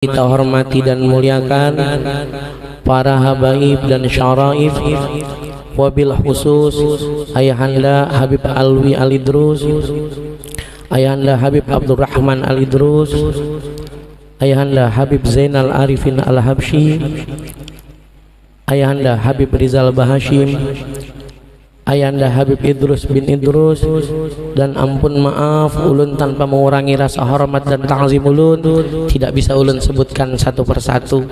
Kita hormati dan muliakan para habaib dan syaraif, wabil khusus Ayahanda Habib Alwi Al-Idrus, Ayahanda Habib Abdurrahman Al-Idrus, Ayahanda Habib Zainal Arifin Al-Habsyi, Ayahanda Habib Rizal Bahashim, Ayahanda Habib Idrus bin Idrus, dan ampun maaf ulun tanpa mengurangi rasa hormat dan ta'zim ulun, tidak bisa ulun sebutkan satu persatu.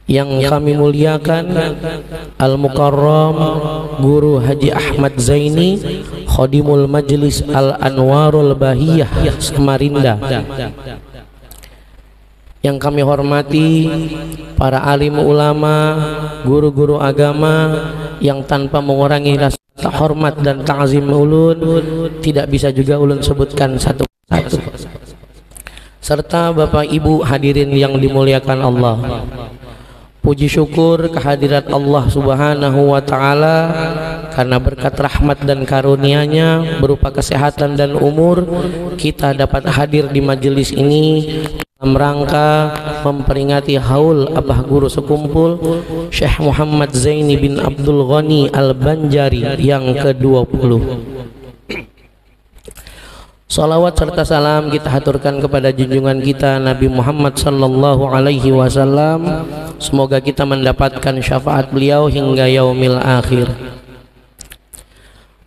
Yang kami muliakan Al-Mukarram Guru Haji Ahmad Zaini, Khodimul Majlis Al-Anwarul Bahiyah Samarinda. Yang kami hormati para alim ulama, guru-guru agama, yang tanpa mengurangi rasa hormat dan ta'zim ulun, tidak bisa juga ulun sebutkan satu persatu. Serta Bapak Ibu hadirin yang dimuliakan Allah, puji syukur kehadirat Allah Subhanahu wa ta'ala, karena berkat rahmat dan karunia-Nya berupa kesehatan dan umur, kita dapat hadir di majelis ini dalam rangka memperingati haul Abah Guru Sekumpul Syekh Muhammad Zaini bin Abdul Ghani Al-Banjari yang ke-20. Salawat serta salam kita haturkan kepada junjungan kita Nabi Muhammad sallallahu alaihi wasallam. Semoga kita mendapatkan syafaat beliau hingga yaumil akhir.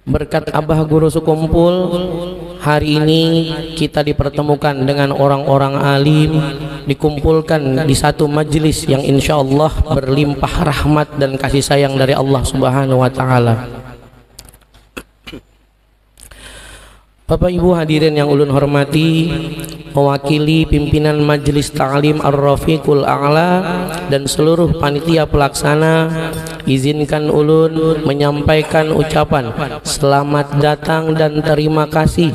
Berkat Abah Guru Sekumpul, hari ini kita dipertemukan dengan orang-orang alim, dikumpulkan di satu majelis yang insya Allah berlimpah rahmat dan kasih sayang dari Allah Subhanahu wa ta'ala. Bapak Ibu hadirin yang ulun hormati, mewakili pimpinan Majelis Ta'lim Ar-Rafiqul A'la dan seluruh panitia pelaksana, izinkan ulun menyampaikan ucapan selamat datang dan terima kasih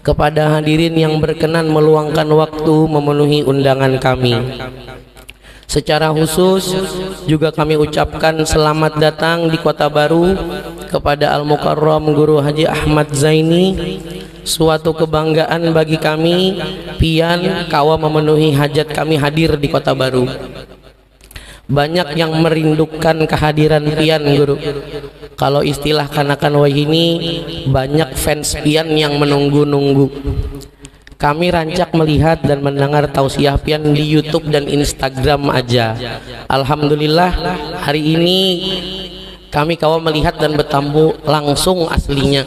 kepada hadirin yang berkenan meluangkan waktu memenuhi undangan kami. Secara khusus juga kami ucapkan selamat datang di Kota Baru kepada Al-Mukarram Guru Haji Ahmad Zaini. Suatu kebanggaan bagi kami, pian kawa memenuhi hajat kami hadir di Kota Baru. Banyak yang merindukan kehadiran pian Guru. Kalau istilah kanakan wahini, banyak fans pian yang menunggu-nunggu. Kami rancak melihat dan mendengar tausiah pian di YouTube dan Instagram aja. Alhamdulillah hari ini kami kawa melihat dan bertamu langsung aslinya.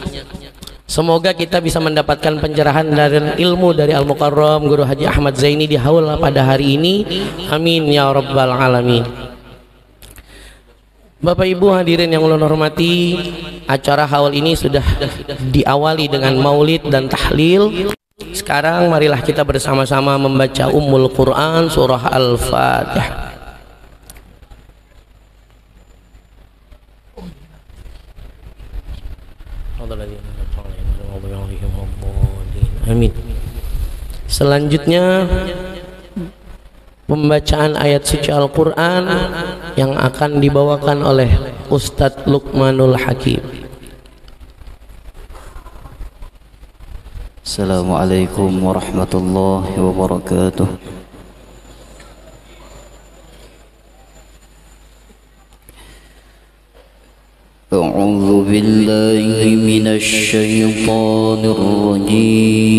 Semoga kita bisa mendapatkan pencerahan dan ilmu dari Al-Mukarram Guru Haji Ahmad Zaini di haul pada hari ini. Amin ya rabbal alamin. Bapak Ibu hadirin yang ulun hormati, acara haul ini sudah diawali dengan maulid dan tahlil. Sekarang marilah kita bersama-sama membaca Ummul Quran surah Al-Fatihah. Amin. Selanjutnya pembacaan ayat suci Al-Quran yang akan dibawakan oleh Ustadz Luqmanul Hakim. Assalamualaikum warahmatullahi wabarakatuh. A'udzu billahi minasy syaithanir rajim.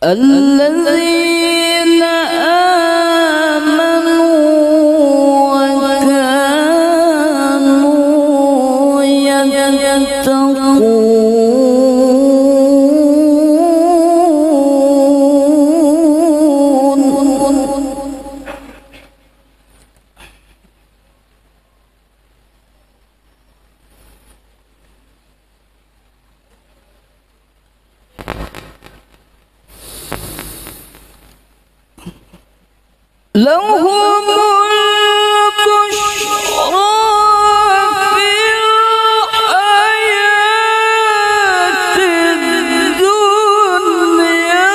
الذين آمنوا وكانوا يتقون لهم البشرى في الحياة الدنيا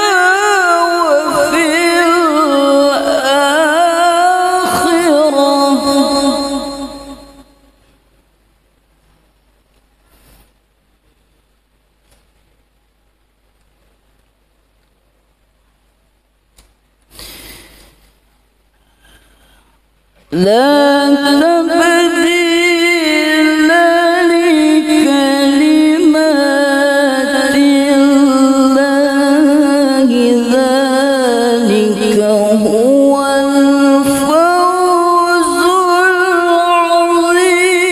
وفي الآخرة لا تبديل لكلمات الله ذلك هو الفوز العظيم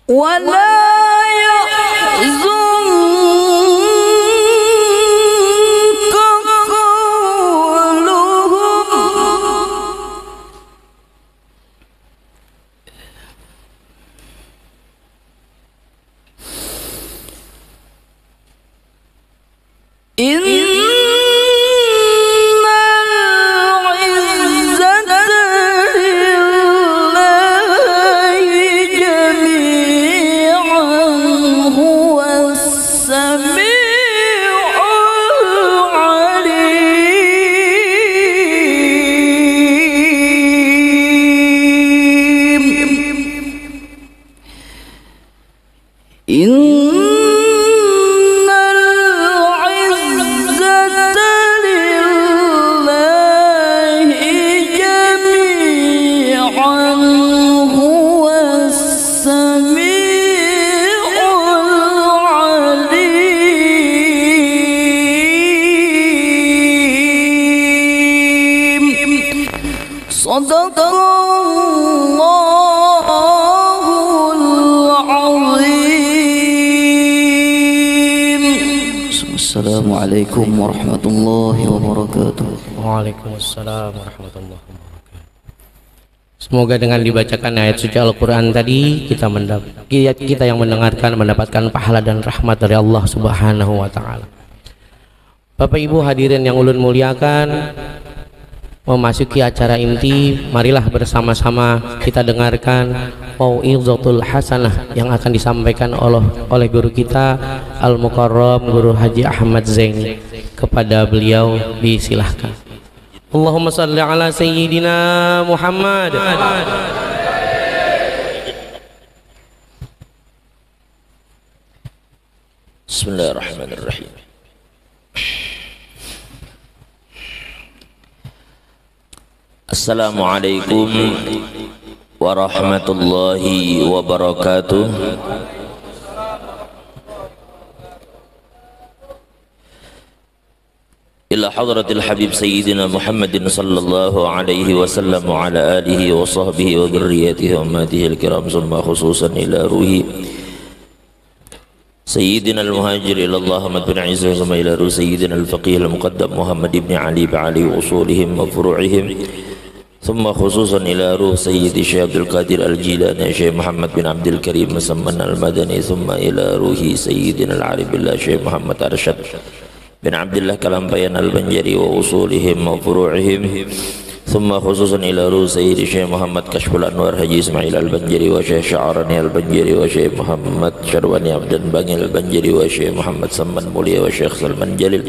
ولا يحزنك قولهم إن صدق الله العظيم. السلام عليكم ورحمة الله وبركاته. Waalaikumsalam warahmatullahi wabarakatuh. Semoga dengan dibacakan ayat suci Al-Quran tadi kita yang mendengarkan mendapatkan pahala dan rahmat dari Allah Subhanahu wa Ta'ala. Bapak Ibu hadirin yang ulun muliakan, memasuki acara inti, marilah bersama-sama kita dengarkan mau'izatul hasanah yang akan disampaikan oleh guru kita Al-Mukarram Guru Haji Ahmad Zaini. Kepada beliau disilahkan. Allahumma salli ala sayyidina Muhammad. Bismillahirrahmanirrahim. Assalamualaikum warahmatullahi wabarakatuh. Ila hadratil habib sayyidina Muhammadin sallallahu alaihi wasallam wa ala alihi wa sahbihi wa dhurriyyatihi wa ummatihi al-kiram, summa khususan ila ruhi sayyidina al-muhajir ila Allah Ahmad bin Isa, summa ila ruhi sayyidina al-faqih al-muqaddam Muhammad ibn Ali ba'ali usulihim wa furu'ihim, summa khususan ila ruhi sayyidi Syekh Abdul Qadir al-Jilani Syekh Muhammad bin Abdul Karim Musamman al-Madani, summa ila ruhi sayyidina al-Arif billah Syekh Muhammad Arsyad bin Abdullah Kalampayan al-Banjari wa usulihim wa furu'ihim, thumma khususan ila ruh sayyidi Syekh Muhammad Kashful Anwar Haji Ismail al-Banjari wa Syekh Sya'arani al-Banjari wa Syekh Muhammad Syarwani Abdan Bangi al-Banjari wa Syekh Muhammad Samman Mulia wa Syekh Salman Jalil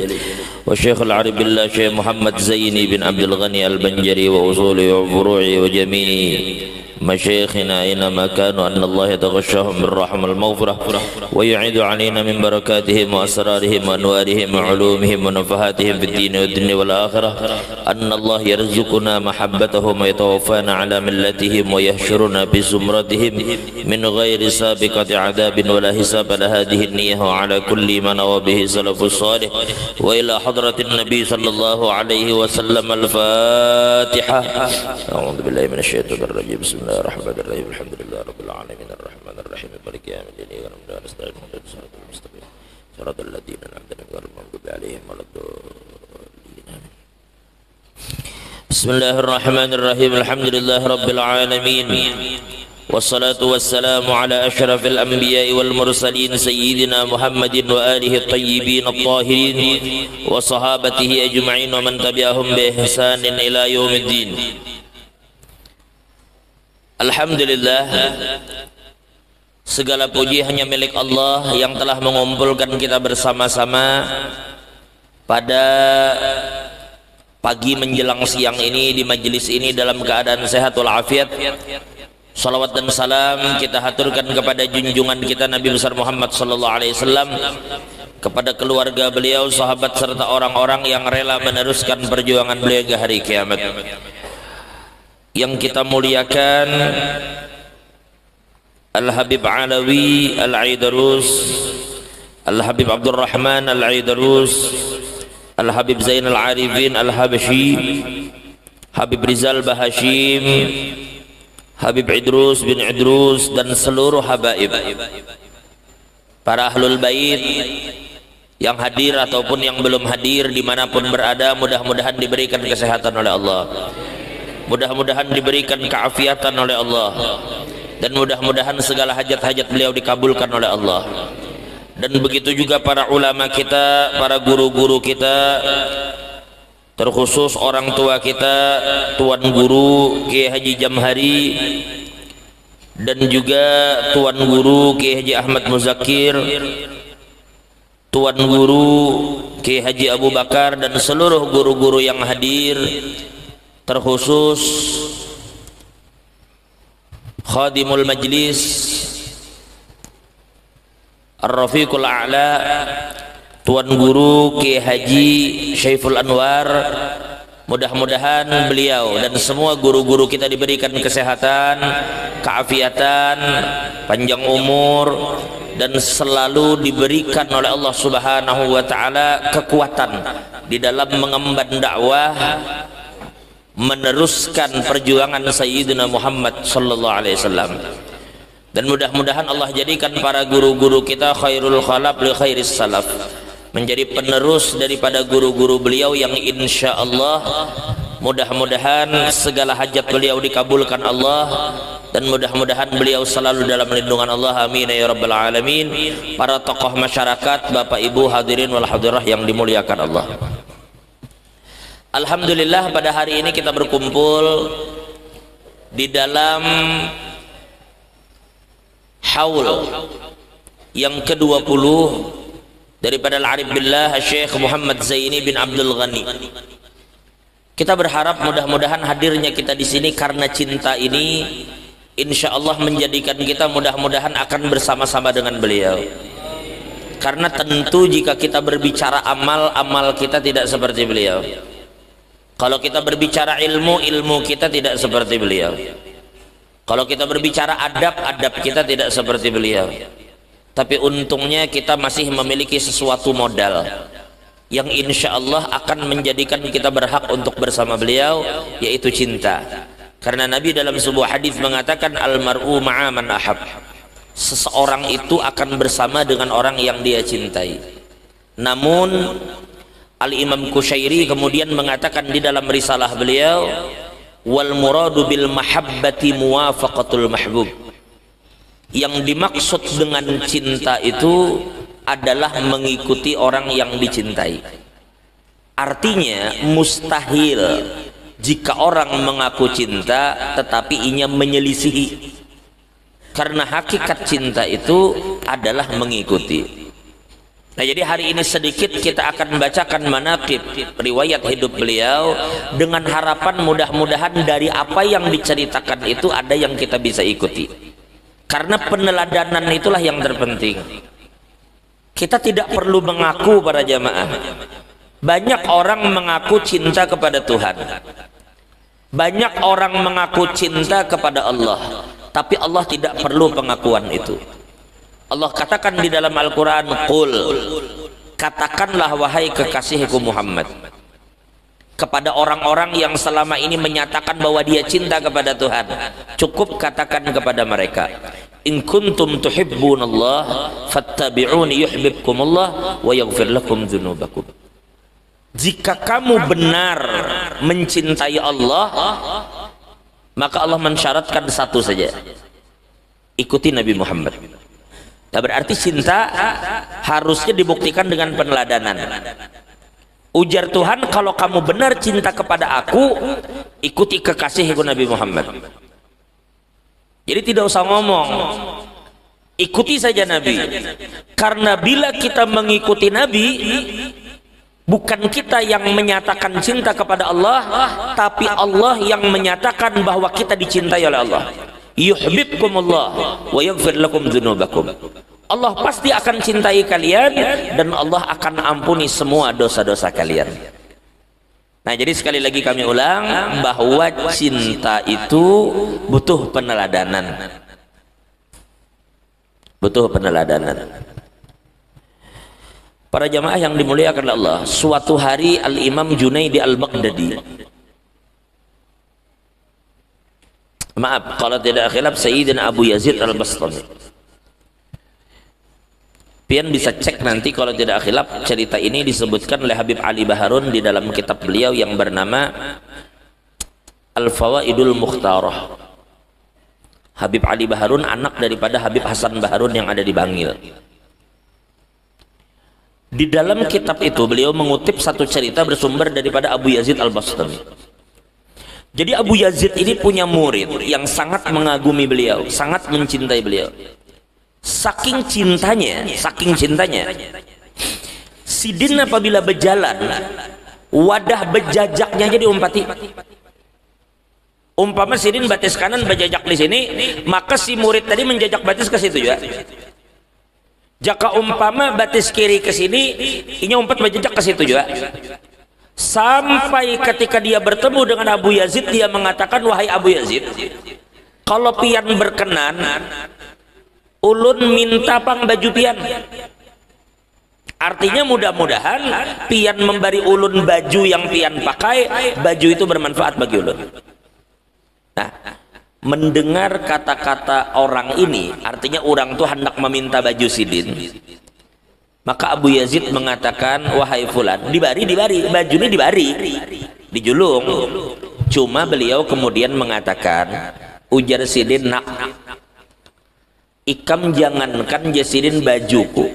wa Syekh al-Arif billah Syekh Muhammad Zaini bin Abdul Ghani al-Banjari wa usulihi wa furu'i wa jami'i مشايخنا أينما كانوا أن الله يتغشاهم بالرحمة والمغفرة ويعيد علينا من بركاتهم وأسرارهم وأنوارهم وعلومهم ونفحاتهم في الدين والدنيا والآخرة، أن الله يرزقنا محبتهم ويتوفانا على ملتهم ويحشرنا بزمرتهم من غير سابقة عذاب ولا حساب على هذه النية وعلى كل ما نوى به سلف الصالح، وإلى حضرة النبي صلى الله عليه وسلم. الفاتحة. أعوذ بالله من الشيطان الرجيم. بسم الله الرحمن الرحيم. الحمد لله رب العالمين الرحمن الرحيم مالك يوم الدين إياك نعبد وإياك نستعين اهدنا الصراط المستقيم صراط الذين أنعمت عليهم غير المغضوب عليهم ولا الضالين. بسم الله الرحمن الرحيم. الحمد لله رب العالمين والصلاة والسلام على أشرف الأنبياء والمرسلين سيدنا محمد وآله الطيبين الطاهرين وصحابته أجمعين ومن تبعهم بإحسان إلى يوم الدين. Alhamdulillah, segala puji hanya milik Allah yang telah mengumpulkan kita bersama-sama pada pagi menjelang siang ini di majelis ini dalam keadaan sehat walafiat. Salawat dan salam kita haturkan kepada junjungan kita Nabi besar Muhammad sallallahu alaihi wasallam, kepada keluarga beliau, sahabat serta orang-orang yang rela meneruskan perjuangan beliau hingga hari kiamat. Yang kita muliakan Al-Habib Alawi Al-Aidarus, Al-Habib Abdurrahman Al-Aidarus, Al-Habib Zainal Arifin Al-Habashi, Habib Rizal Bahashim, Habib Idrus bin Idrus, dan seluruh habaib, para ahlul bait yang hadir ataupun yang belum hadir dimanapun berada, mudah-mudahan diberikan kesehatan oleh Allah, mudah-mudahan diberikan keafiatan oleh Allah, dan mudah-mudahan segala hajat-hajat beliau dikabulkan oleh Allah. Dan begitu juga para ulama kita, para guru-guru kita, terkhusus orang tua kita, Tuan Guru Kiai Haji Jamhari, dan juga Tuan Guru Kiai Haji Ahmad Muzakir, Tuan Guru Kiai Haji Abu Bakar, dan seluruh guru-guru yang hadir, terkhusus khadimul majlis Ar-Rafiqul A'la, Tuan Guru Kiai Haji Syaiful Anwar. Mudah-mudahan beliau dan semua guru-guru kita diberikan kesehatan, keafiatan, panjang umur, dan selalu diberikan oleh Allah Subhanahu wa taala kekuatan di dalam mengemban dakwah, meneruskan perjuangan Sayyidina Muhammad sallallahu alaihi wasallam. Dan mudah-mudahan Allah jadikan para guru-guru kita khairul khalaf li khairis salaf, menjadi penerus daripada guru-guru beliau yang insya Allah mudah-mudahan segala hajat beliau dikabulkan Allah, dan mudah-mudahan beliau selalu dalam lindungan Allah. Amin ya rabbal alamin. Para tokoh masyarakat, Bapak Ibu hadirin wal hadirah yang dimuliakan Allah, alhamdulillah pada hari ini kita berkumpul di dalam haul yang ke-20 daripada Al-Arif Billah Syekh Muhammad Zaini bin Abdul Ghani. Kita berharap mudah-mudahan hadirnya kita di sini karena cinta ini insya Allah menjadikan kita mudah-mudahan akan bersama-sama dengan beliau. Karena tentu jika kita berbicara amal, amal kita tidak seperti beliau. Kalau kita berbicara ilmu, ilmu kita tidak seperti beliau. Kalau kita berbicara adab, adab kita tidak seperti beliau. Tapi untungnya kita masih memiliki sesuatu modal yang insya Allah akan menjadikan kita berhak untuk bersama beliau, yaitu cinta. Karena Nabi dalam sebuah hadis mengatakan al-mar'u ma'a man ahab. Seseorang itu akan bersama dengan orang yang dia cintai. Namun Al-Imam Qushairi kemudian mengatakan di dalam risalah beliau, wal muradu bil mahabbati muwafaqatul mahbub. Yang dimaksud dengan cinta itu adalah mengikuti orang yang dicintai. Artinya mustahil jika orang mengaku cinta tetapi ia menyelisihi, karena hakikat cinta itu adalah mengikuti. Nah, jadi hari ini sedikit kita akan membacakan manaqib riwayat hidup beliau dengan harapan mudah-mudahan dari apa yang diceritakan itu ada yang kita bisa ikuti, karena peneladanan itulah yang terpenting. Kita tidak perlu mengaku, para jamaah. Banyak orang mengaku cinta kepada Tuhan, banyak orang mengaku cinta kepada Allah, tapi Allah tidak perlu pengakuan itu. Allah katakan di dalam Al-Quran, qul, katakanlah wahai kekasihku Muhammad, kepada orang-orang yang selama ini menyatakan bahwa dia cinta kepada Tuhan, cukup katakan kepada mereka, in kuntum tuhibbunallah fattabi'uni yuhibbukumullah wa yaghfir lakum dzunubakum. Jika kamu benar mencintai Allah, maka Allah mensyaratkan satu saja, ikuti Nabi Muhammad. Nah, berarti cinta harusnya dibuktikan dengan peneladanan. Ujar Tuhan, kalau kamu benar cinta kepada aku, ikuti kekasihku Nabi Muhammad. Jadi tidak usah ngomong, ikuti saja Nabi. Karena bila kita mengikuti Nabi, bukan kita yang menyatakan cinta kepada Allah, tapi Allah yang menyatakan bahwa kita dicintai oleh Allah. Yuhibbukumullah wa yaghfir lakum dzunubakum. Allah pasti akan cintai kalian dan Allah akan ampuni semua dosa-dosa kalian. Nah, jadi sekali lagi kami ulang bahwa cinta itu butuh peneladanan. Butuh peneladanan. Para jamaah yang dimuliakan Allah, suatu hari Al-Imam Junaidi Al-Baghdadi, maaf kalau tidak khilaf Sayyidina Abu Yazid Al-Bastami, pian bisa cek nanti kalau tidak khilaf, cerita ini disebutkan oleh Habib Ali Baharun di dalam kitab beliau yang bernama Al-Fawaidul Mukhtarah. Habib Ali Baharun anak daripada Habib Hasan Baharun yang ada di Bangil. Di dalam kitab itu beliau mengutip satu cerita bersumber daripada Abu Yazid Al-Bastami. Jadi Abu Yazid ini punya murid yang sangat mengagumi beliau, sangat mencintai beliau. Saking cintanya, Sidin apabila berjalan, wadah bejajaknya jadi umpati. Umpama Sidin batis kanan berjajak di sini, maka si murid tadi menjajak batis ke situ juga. Jika umpama batis kiri ke sini, ini umpat berjejak ke situ juga. Sampai ketika dia bertemu dengan Abu Yazid, dia mengatakan, wahai Abu Yazid, kalau pian berkenan, ulun minta pang baju pian. Artinya mudah-mudahan pian memberi ulun baju yang pian pakai, baju itu bermanfaat bagi ulun. Nah, mendengar kata-kata orang ini, artinya orang tuh hendak meminta baju Sidin, maka Abu Yazid mengatakan, wahai fulan, dibari baju ini dibari, dijulung. Cuma beliau kemudian mengatakan, ujar Sidin, nak, ikam jangankan Jasidin bajuku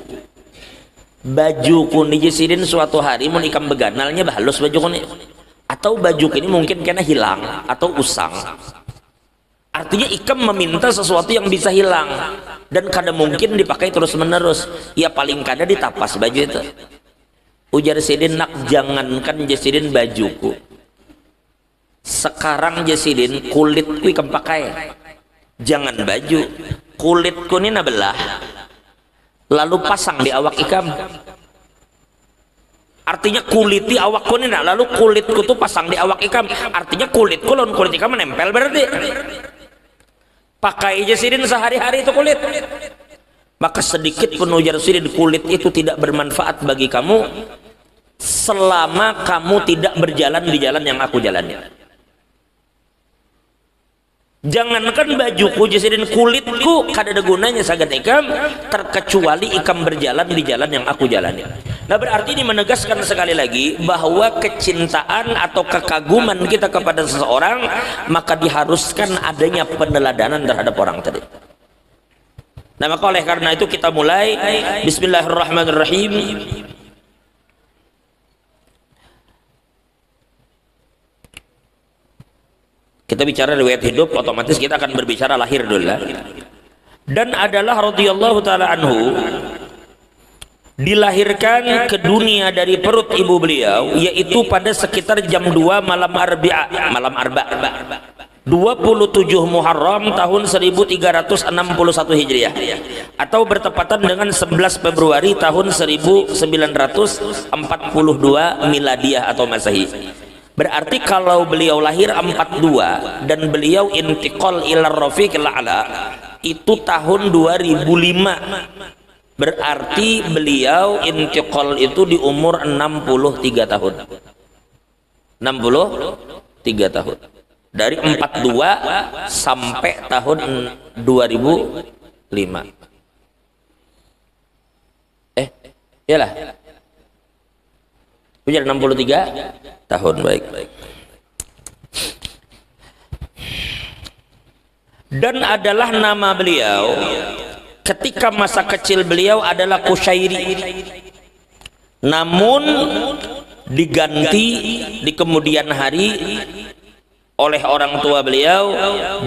ni Jasidin suatu hari mau ikam beganalnya bahalus bajuku ni, atau bajuku ini mungkin kena hilang atau usang. Artinya ikam meminta sesuatu yang bisa hilang dan kadang mungkin dipakai terus menerus, ya paling kadang ditapas baju itu. Ujar Sidin, nak, jangankan Jasidin bajuku, sekarang Jasidin kulitku ikam pakai, jangan baju, kulitku ini nabelah, lalu pasang di awak ikam. Artinya kuliti awakku ini, lalu kulitku tuh pasang di awak ikam. Artinya kulitku lawan kulit ikam menempel berarti. Pakai aja sidin sehari-hari itu kulit. Maka sedikit pun ujar sidin, kulit itu tidak bermanfaat bagi kamu selama kamu tidak berjalan di jalan yang aku jalani. Jangankan bajuku jasidin, kulitku kada ada gunanya sagat ikam terkecuali ikam berjalan di jalan yang aku jalani. Nah, berarti ini menegaskan sekali lagi bahwa kecintaan atau kekaguman kita kepada seseorang maka diharuskan adanya peneladanan terhadap orang tadi. Nah, maka oleh karena itu kita mulai. Bismillahirrahmanirrahim. Kita bicara riwayat hidup, otomatis kita akan berbicara lahir dulu lah. Dan adalah radhiyallahu taala anhu dilahirkan ke dunia dari perut ibu beliau, yaitu pada sekitar jam 2 malam Arba 27 Muharram tahun 1361 Hijriah atau bertepatan dengan 11 Februari tahun 1942 Miladiah atau Masehi. Berarti kalau beliau lahir 42 dan beliau intiqal ila rafiqil a'la itu tahun 2005. Berarti beliau intiqal itu di umur 63 tahun. 63 tahun. Dari 42 sampai tahun 2005. Iyalah. Ujar 63 tahun. Baik. Dan adalah nama beliau ketika masa kecil beliau adalah Kusyairi, namun diganti di kemudian hari oleh orang tua beliau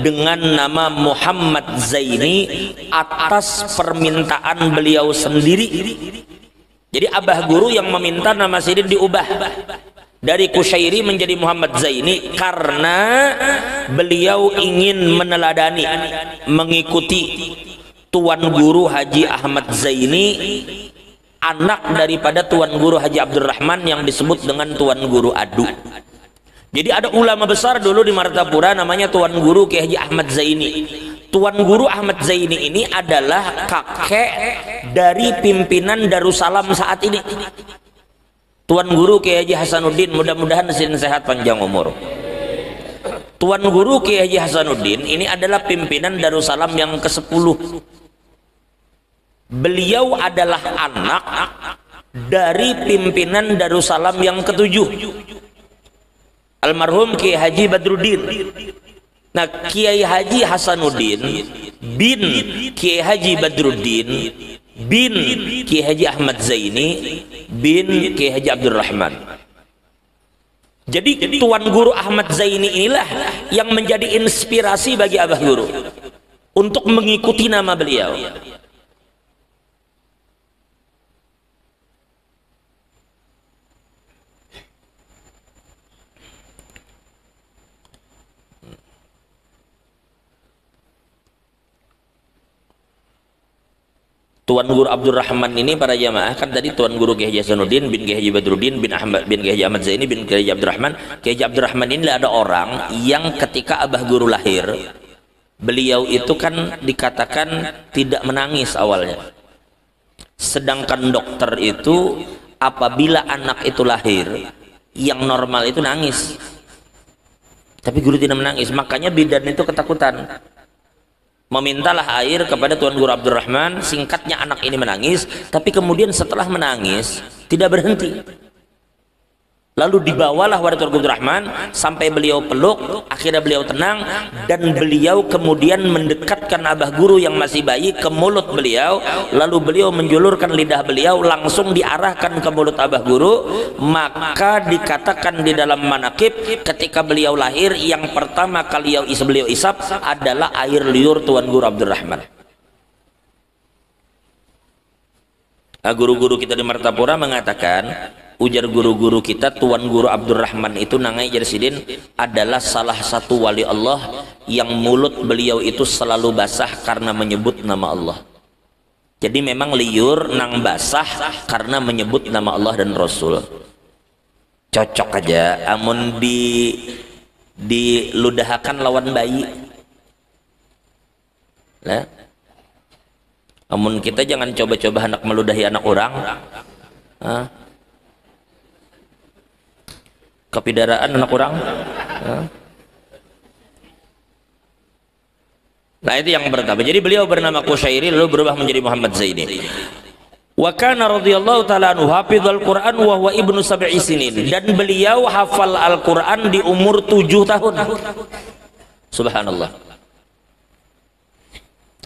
dengan nama Muhammad Zaini atas permintaan beliau sendiri. Jadi abah guru yang meminta nama sidin diubah dari Kusyairi menjadi Muhammad Zaini karena beliau ingin meneladani, mengikuti Tuan Guru Haji Ahmad Zaini, anak daripada Tuan Guru Haji Abdurrahman yang disebut dengan Tuan Guru Adu. Jadi ada ulama besar dulu di Martapura namanya Tuan Guru Kiai Haji Ahmad Zaini. Tuan Guru Ahmad Zaini ini adalah kakek dari pimpinan Darussalam saat ini. Tuan Guru Kiai Haji Hasanuddin, mudah-mudahan sehat panjang umur. Tuan Guru Kiai Haji Hasanuddin ini adalah pimpinan Darussalam yang ke-10. Beliau adalah anak dari pimpinan Darussalam yang ke-7, almarhum Kiai Haji Badruddin. Nah, Kiai Haji Hasanuddin bin Kiai Haji Badruddin bin Kiai Haji Ahmad Zaini bin Kiai Haji Abdurrahman. Jadi Tuan Guru Ahmad Zaini inilah yang menjadi inspirasi bagi abah guru untuk mengikuti nama beliau. Tuan Guru Abdurrahman ini para jamaah kan tadi Tuan Guru Kiai Haji Hasanuddin bin Kiai Haji Badruddin bin Ahmad bin Kiai Haji Ahmad Zaini bin Kiai Haji Abdurrahman. Kiai Haji Abdurrahman ini ada orang yang ketika abah guru lahir, beliau itu kan dikatakan tidak menangis awalnya. Sedangkan dokter itu apabila anak itu lahir yang normal itu nangis. Tapi guru tidak menangis, makanya bidan itu ketakutan. Memintalah air kepada Tuan Guru Abdurrahman, singkatnya anak ini menangis, tapi kemudian setelah menangis tidak berhenti. Lalu dibawalah kepada Tuan Guru Abdurrahman sampai beliau peluk, akhirnya beliau tenang dan beliau kemudian mendekatkan abah guru yang masih bayi ke mulut beliau, lalu beliau menjulurkan lidah beliau langsung diarahkan ke mulut abah guru. Maka dikatakan di dalam manaqib ketika beliau lahir yang pertama kali beliau isap adalah air liur Tuan Guru Abdurrahman. Nah, guru-guru kita di Martapura mengatakan, ujar guru-guru kita, Tuan Guru Abdurrahman itu nangai Jarsidin adalah salah satu wali Allah yang mulut beliau itu selalu basah karena menyebut nama Allah. Jadi memang liur nang basah karena menyebut nama Allah dan Rasul. Cocok aja. Amun diludahakan lawan bayi. Nah, amun kita jangan coba-coba hendak meludahi anak orang. Kepidaraan anak orang. Nah itu yang pertama. Jadi beliau bernama Qushairi lalu berubah menjadi Muhammad Zaini. Wa kana radhiyallahu ta'ala anhu hafizal Quran wa huwa ibnu sab'i sinin, dan beliau hafal Al-Quran di umur 7 tahun. Subhanallah.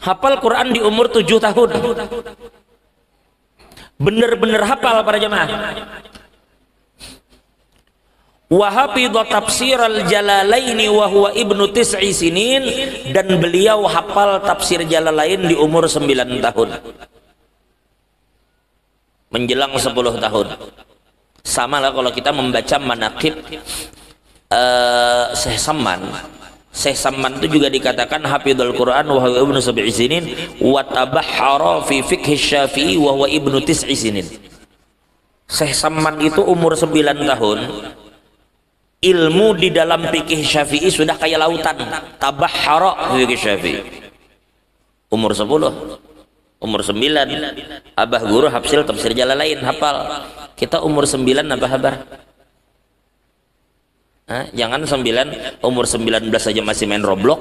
Hafal Quran di umur 7 tahun. Bener-bener hafal para jemaah. Wa hafidha tafsir al-Jalalaini wa huwa ibnu tis'i sinin, dan beliau hafal tafsir Jalalain di umur 9 tahun. Menjelang 10 tahun. Sama lah kalau kita membaca manaqib Syekh Samman. Syekh Samman itu juga dikatakan hafidhul Quran wa huwa ibnu sab'i sinin wa tabahhara fi fiqh Syafi'i wa huwa ibnu tis'i sinin. Syekh Samman itu umur 9 tahun. Ilmu di dalam fikih Syafi'i sudah kayak lautan. Tabahhara fikih Syafi'i. Umur 10. Umur 9 abah guru hafsil tafsir Jalalain hafal. Kita umur 9 apa kabar? Jangan 9 umur 19 saja masih main Roblox.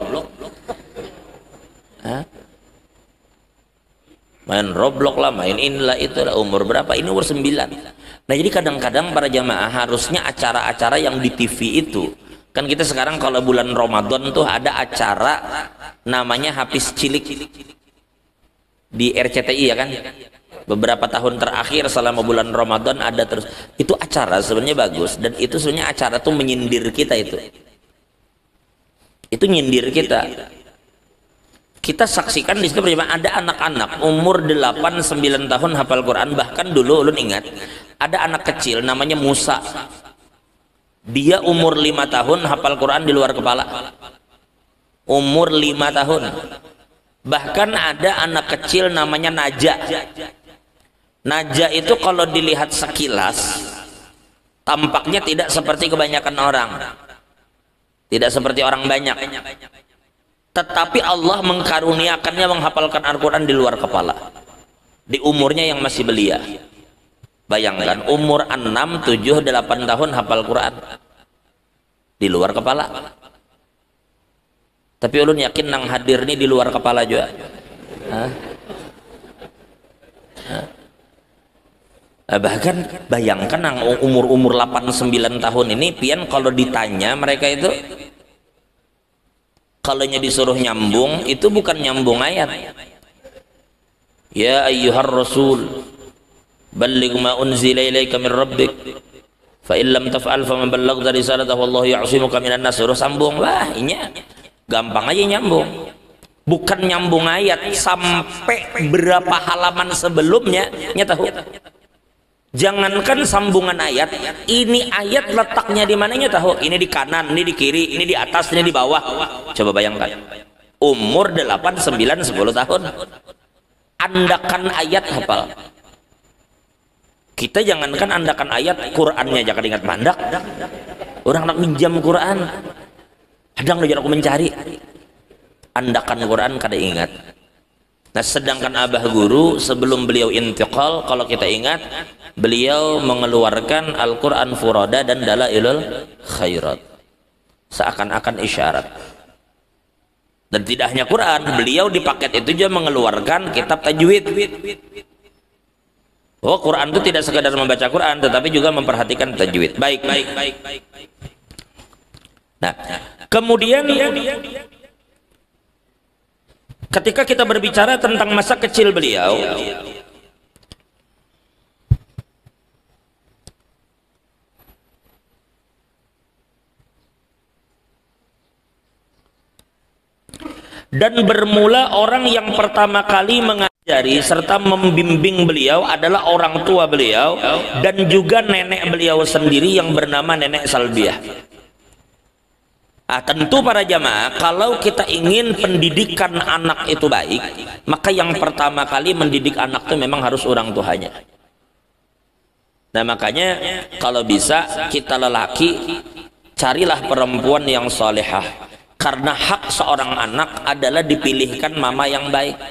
Main Roblox lah, main inilah itulah. Umur berapa? Ini umur 9. Nah jadi kadang-kadang para jamaah harusnya acara-acara yang di TV itu, kan kita sekarang kalau bulan Ramadan tuh ada acara namanya Hafiz Cilik di RCTI ya kan. Beberapa tahun terakhir selama bulan Ramadan ada terus. Itu acara sebenarnya bagus, dan itu sebenarnya acara tuh menyindir kita itu nyindir kita. Kita saksikan di situ ada anak-anak umur 8-9 tahun hafal Quran. Bahkan dulu ulun ingat ada anak kecil namanya Musa, dia umur 5 tahun hafal Quran di luar kepala. Umur 5 tahun. Bahkan ada anak kecil namanya Naja. Naja itu kalau dilihat sekilas tampaknya tidak seperti kebanyakan orang, tidak seperti orang banyak, tetapi Allah mengkaruniakannya menghafalkan Al-Quran di luar kepala di umurnya yang masih belia. Bayangkan umur 6, 7, 8 tahun hafal Quran di luar kepala. Tapi ulun yakin nang hadir nih di luar kepala juga. Bahkan bayangkan nang umur 8-9 tahun ini pian kalau ditanya mereka itu, kalau disuruh nyambung itu bukan nyambung ayat. Ya ayyuhar rasul balligh ma unzila ilaika min rabbik fa in lam taf'al fa man ballaghta risalatahu wallahu ya'simuka minan nas. Suruh sambung lah, ini gampang aja nyambung. Bukan nyambung ayat sampai berapa halaman sebelumnya tahu. Jangankan sambungan ayat, ini ayat letaknya di mananya tahu. Ini di kanan, ini di kiri, ini di atas, ini di bawah. Coba bayangkan. Umur 8, 9, 10 tahun. Andakan ayat hafal. Kita jangankan andakan ayat, Qur'annya jangan ingat mandak. Orang nak minjam Qur'an, kadang aku mencari andakan Quran kada ingat. Nah sedangkan abah guru sebelum beliau intiqal, kalau kita ingat, beliau mengeluarkan Al-Quran Furada dan Dalailul Khairat seakan-akan isyarat. Dan tidak hanya Quran, beliau di paket itu juga mengeluarkan kitab tajwid. Oh, Quran itu tidak sekadar membaca Quran, tetapi juga memperhatikan tajwid. Baik. Nah, kemudian ketika kita berbicara tentang masa kecil beliau, dan bermula orang yang pertama kali mengajari serta membimbing beliau adalah orang tua beliau dan juga nenek beliau sendiri yang bernama Nenek Salbiah. Ah, tentu para jamaah, kalau kita ingin pendidikan anak itu baik, maka yang pertama kali mendidik anak itu memang harus orang tuanya. Nah makanya kalau bisa kita lelaki carilah perempuan yang solehah, karena hak seorang anak adalah dipilihkan mama yang baik.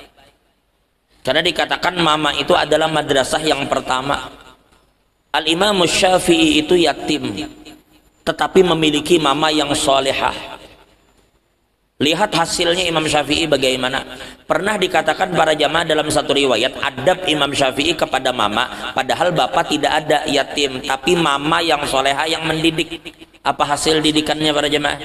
Karena dikatakan mama itu adalah madrasah yang pertama. Al-Imam Syafi'i itu yatim, tetapi memiliki mama yang solehah. Lihat hasilnya Imam Syafi'i bagaimana. Pernah dikatakan para jamaah dalam satu riwayat, adab Imam Syafi'i kepada mama, padahal bapak tidak ada, yatim, tapi mama yang solehah yang mendidik. Apa hasil didikannya para jamaah?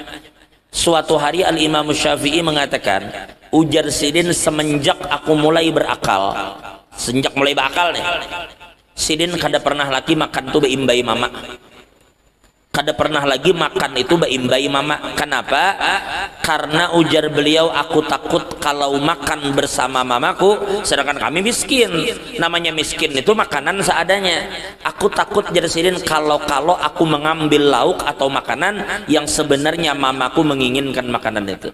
Suatu hari Al-Imam Syafi'i mengatakan, ujar Sidin, semenjak aku mulai berakal, sejak mulai berakal nih, Sidin kada pernah lagi makan tuh beimbai mama, kada pernah lagi makan itu beimbai mama. Kenapa? Karena ujar beliau, aku takut kalau makan bersama mamaku, sedangkan kami miskin. Namanya miskin itu makanan seadanya. Aku takut, jar Sidin, kalau aku mengambil lauk atau makanan yang sebenarnya mamaku menginginkan makanan itu.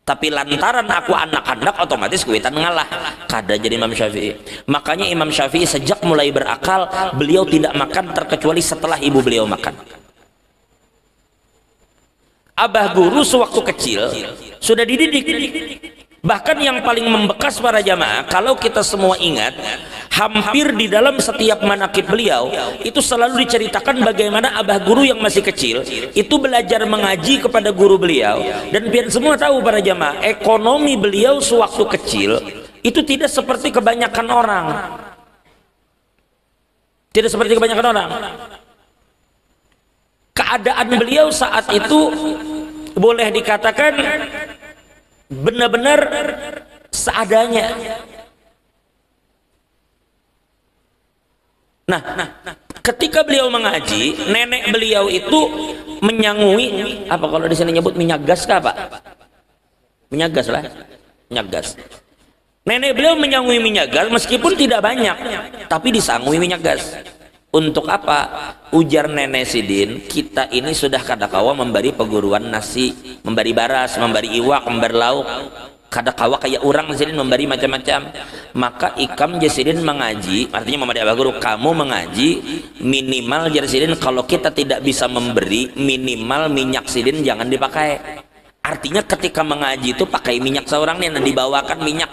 Tapi lantaran aku anak-anak, otomatis kuitan ngalah. Kada jadi Imam Syafi'i. Makanya Imam Syafi'i sejak mulai berakal, beliau tidak makan terkecuali setelah ibu beliau makan. Abah guru sewaktu kecil sudah dididik. Bahkan yang paling membekas para jamaah, kalau kita semua ingat, hampir di dalam setiap manaqib beliau itu selalu diceritakan bagaimana abah guru yang masih kecil itu belajar mengaji kepada guru beliau. Dan biar semua tahu para jamaah, ekonomi beliau sewaktu kecil itu tidak seperti kebanyakan orang. Tidak seperti kebanyakan orang. Keadaan beliau saat itu boleh dikatakan benar-benar seadanya. Nah, ketika beliau mengaji, nenek beliau itu menyangui, apa kalau di sini nyebut minyak gas kah, Pak? Minyak gas lah, minyak gas. Nenek beliau menyangui minyak gas meskipun tidak banyak, tapi disangui minyak gas. Untuk apa? Ujar nenek Sidin, kita ini sudah kadakawa memberi peguruan nasi, memberi baras, memberi iwak, memberi lauk. Kadakawa kayak orang Sidin memberi macam-macam. Maka ikam Jasidin mengaji, artinya Muhammad Abah Guru, kamu mengaji minimal Jasidin, kalau kita tidak bisa memberi, minimal minyak Sidin jangan dipakai. Artinya ketika mengaji itu pakai minyak seorang nih, dibawakan minyak.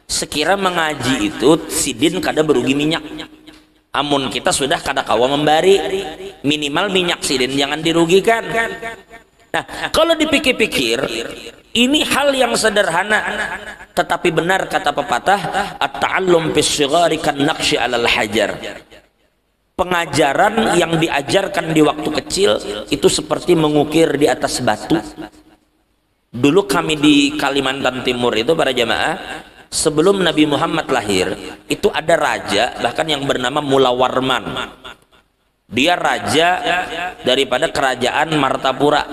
Sekira mengaji itu Sidin kada berugi minyak. Amun kita sudah kadakawa memberi, minimal minyak Sidin jangan dirugikan. Nah, kalau dipikir-pikir, ini hal yang sederhana, tetapi benar kata pepatah, at-ta'allum bis-shighari kan-naqshi 'alal hajar. Pengajaran yang diajarkan di waktu kecil itu seperti mengukir di atas batu. Dulu kami di Kalimantan Timur itu para jamaah, sebelum Nabi Muhammad lahir itu ada raja bahkan yang bernama Mula Warman. Dia raja daripada kerajaan Martapura.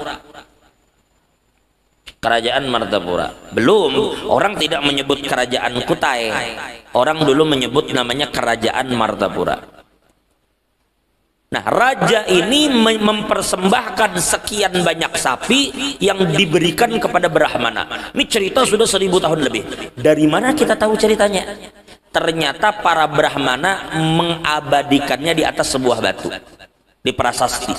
Kerajaan Martapura. Belum, orang tidak menyebut kerajaan Kutai. Orang dulu menyebut namanya kerajaan Martapura. Nah, raja ini mempersembahkan sekian banyak sapi yang diberikan kepada Brahmana. Ini cerita sudah 1000 tahun lebih. Dari mana kita tahu ceritanya? Ternyata para Brahmana mengabadikannya di atas sebuah batu, di prasasti.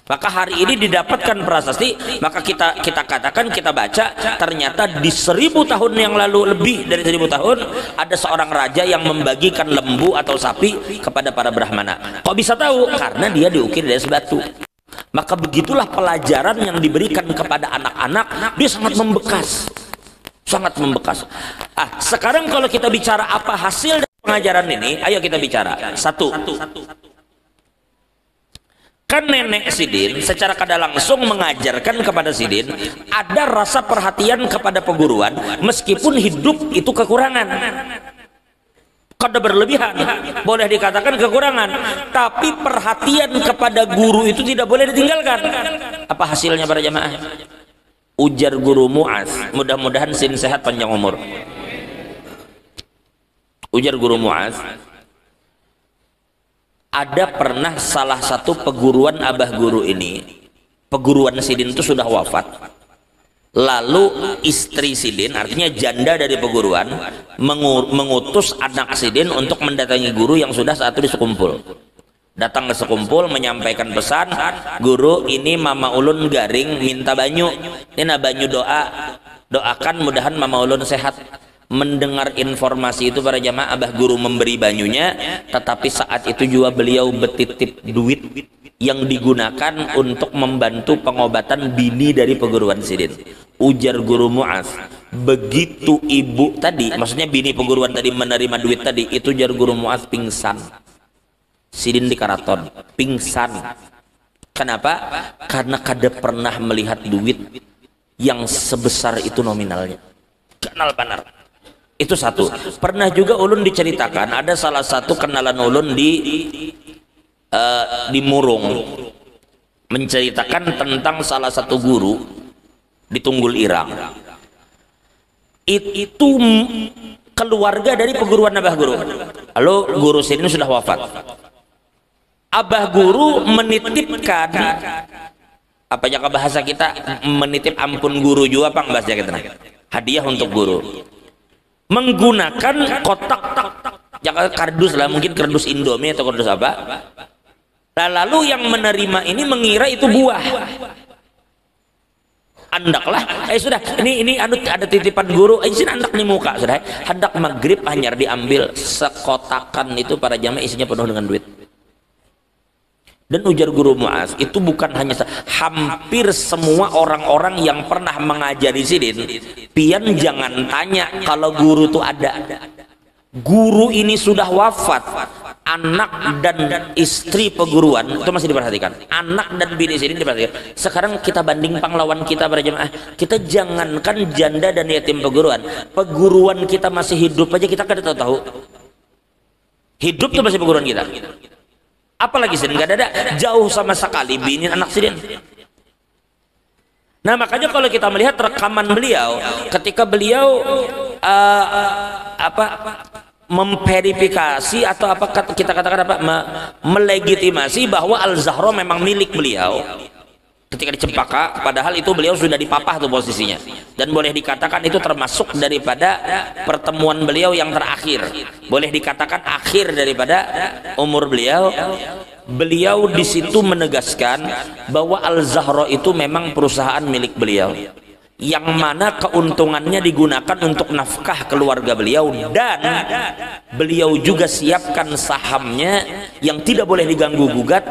Maka hari ini didapatkan prasasti, maka kita katakan, kita baca, ternyata di 1000 tahun yang lalu, lebih dari 1000 tahun, ada seorang raja yang membagikan lembu atau sapi kepada para Brahmana. Kok bisa tahu? Karena dia diukir dari batu. Maka begitulah pelajaran yang diberikan kepada anak-anak, dia sangat membekas. Sangat membekas. Sekarang kalau kita bicara apa hasil dari pengajaran ini, ayo kita bicara. Satu. Kan nenek Sidin secara kada langsung mengajarkan kepada Sidin ada rasa perhatian kepada peguruan meskipun hidup itu kekurangan, kada berlebihan, boleh dikatakan kekurangan, tapi perhatian kepada guru itu tidak boleh ditinggalkan. Apa hasilnya para jamaah? Ujar guru Muaz, mudah-mudahan Sidin sehat panjang umur. Ujar guru Muaz, ada pernah salah satu peguruan abah guru ini, peguruan Sidin itu sudah wafat. Lalu istri Sidin, artinya janda dari peguruan, mengutus anak Sidin untuk mendatangi guru yang sudah saat itu sekumpul. Datang ke sekumpul menyampaikan pesan, guru ini Mama Ulun garing minta banyu, ini banyu doakan mudahan Mama Ulun sehat. Mendengar informasi itu para jamaah, abah guru memberi banyunya, tetapi saat itu juga beliau betitip duit yang digunakan untuk membantu pengobatan bini dari peguruan Sidin. Ujar guru Mu'az, begitu ibu tadi, maksudnya bini peguruan tadi menerima duit tadi, itu ujar guru Mu'az pingsan. Sidin di karaton, pingsan. Kenapa? Karena kada pernah melihat duit yang sebesar itu nominalnya. Kenal benar. Itu satu. Pernah juga ulun diceritakan, ada salah satu kenalan ulun di Murung menceritakan tentang salah satu guru di Tunggul Irang. Itu keluarga dari peguruan abah guru. Lalu guru Sidin sudah wafat. Abah guru menitipkan, apa jaga bahasa kita, menitip ampun guru juga apa bahasa kita, hadiah untuk guru, menggunakan kotak jaga kardus lah, mungkin kardus Indomie atau kardus apa. Lalu yang menerima ini mengira itu buah. Andaklah, sudah, ini ada titipan guru, sini andak nih muka, sudah, hendak maghrib hanyar diambil sekotakan itu para jamaah isinya penuh dengan duit. Dan ujar guru Mu'az, itu bukan hanya hampir semua orang-orang yang pernah mengajari Sidin, pian jangan tanya kalau guru itu ada. Guru ini sudah wafat, anak dan istri peguruan itu masih diperhatikan, anak dan bini Sidin diperhatikan. Sekarang kita banding pahlawan kita para jemaah, kita jangankan janda dan yatim peguruan kita masih hidup aja kita kada tahu hidup tuh masih peguruan kita. Apalagi Sidin gak ada, jauh sama sekali bini anak Sidin. Nah makanya kalau kita melihat rekaman beliau ketika beliau memverifikasi atau apa kita katakan apa, melegitimasi bahwa Al-Zahra memang milik beliau ketika di Cempaka, padahal itu beliau sudah dipapah tuh posisinya, dan boleh dikatakan itu termasuk daripada pertemuan beliau yang terakhir, boleh dikatakan akhir daripada umur beliau. Beliau di situ menegaskan bahwa Al-Zahra itu memang perusahaan milik beliau, yang mana keuntungannya digunakan untuk nafkah keluarga beliau, dan beliau juga siapkan sahamnya yang tidak boleh diganggu gugat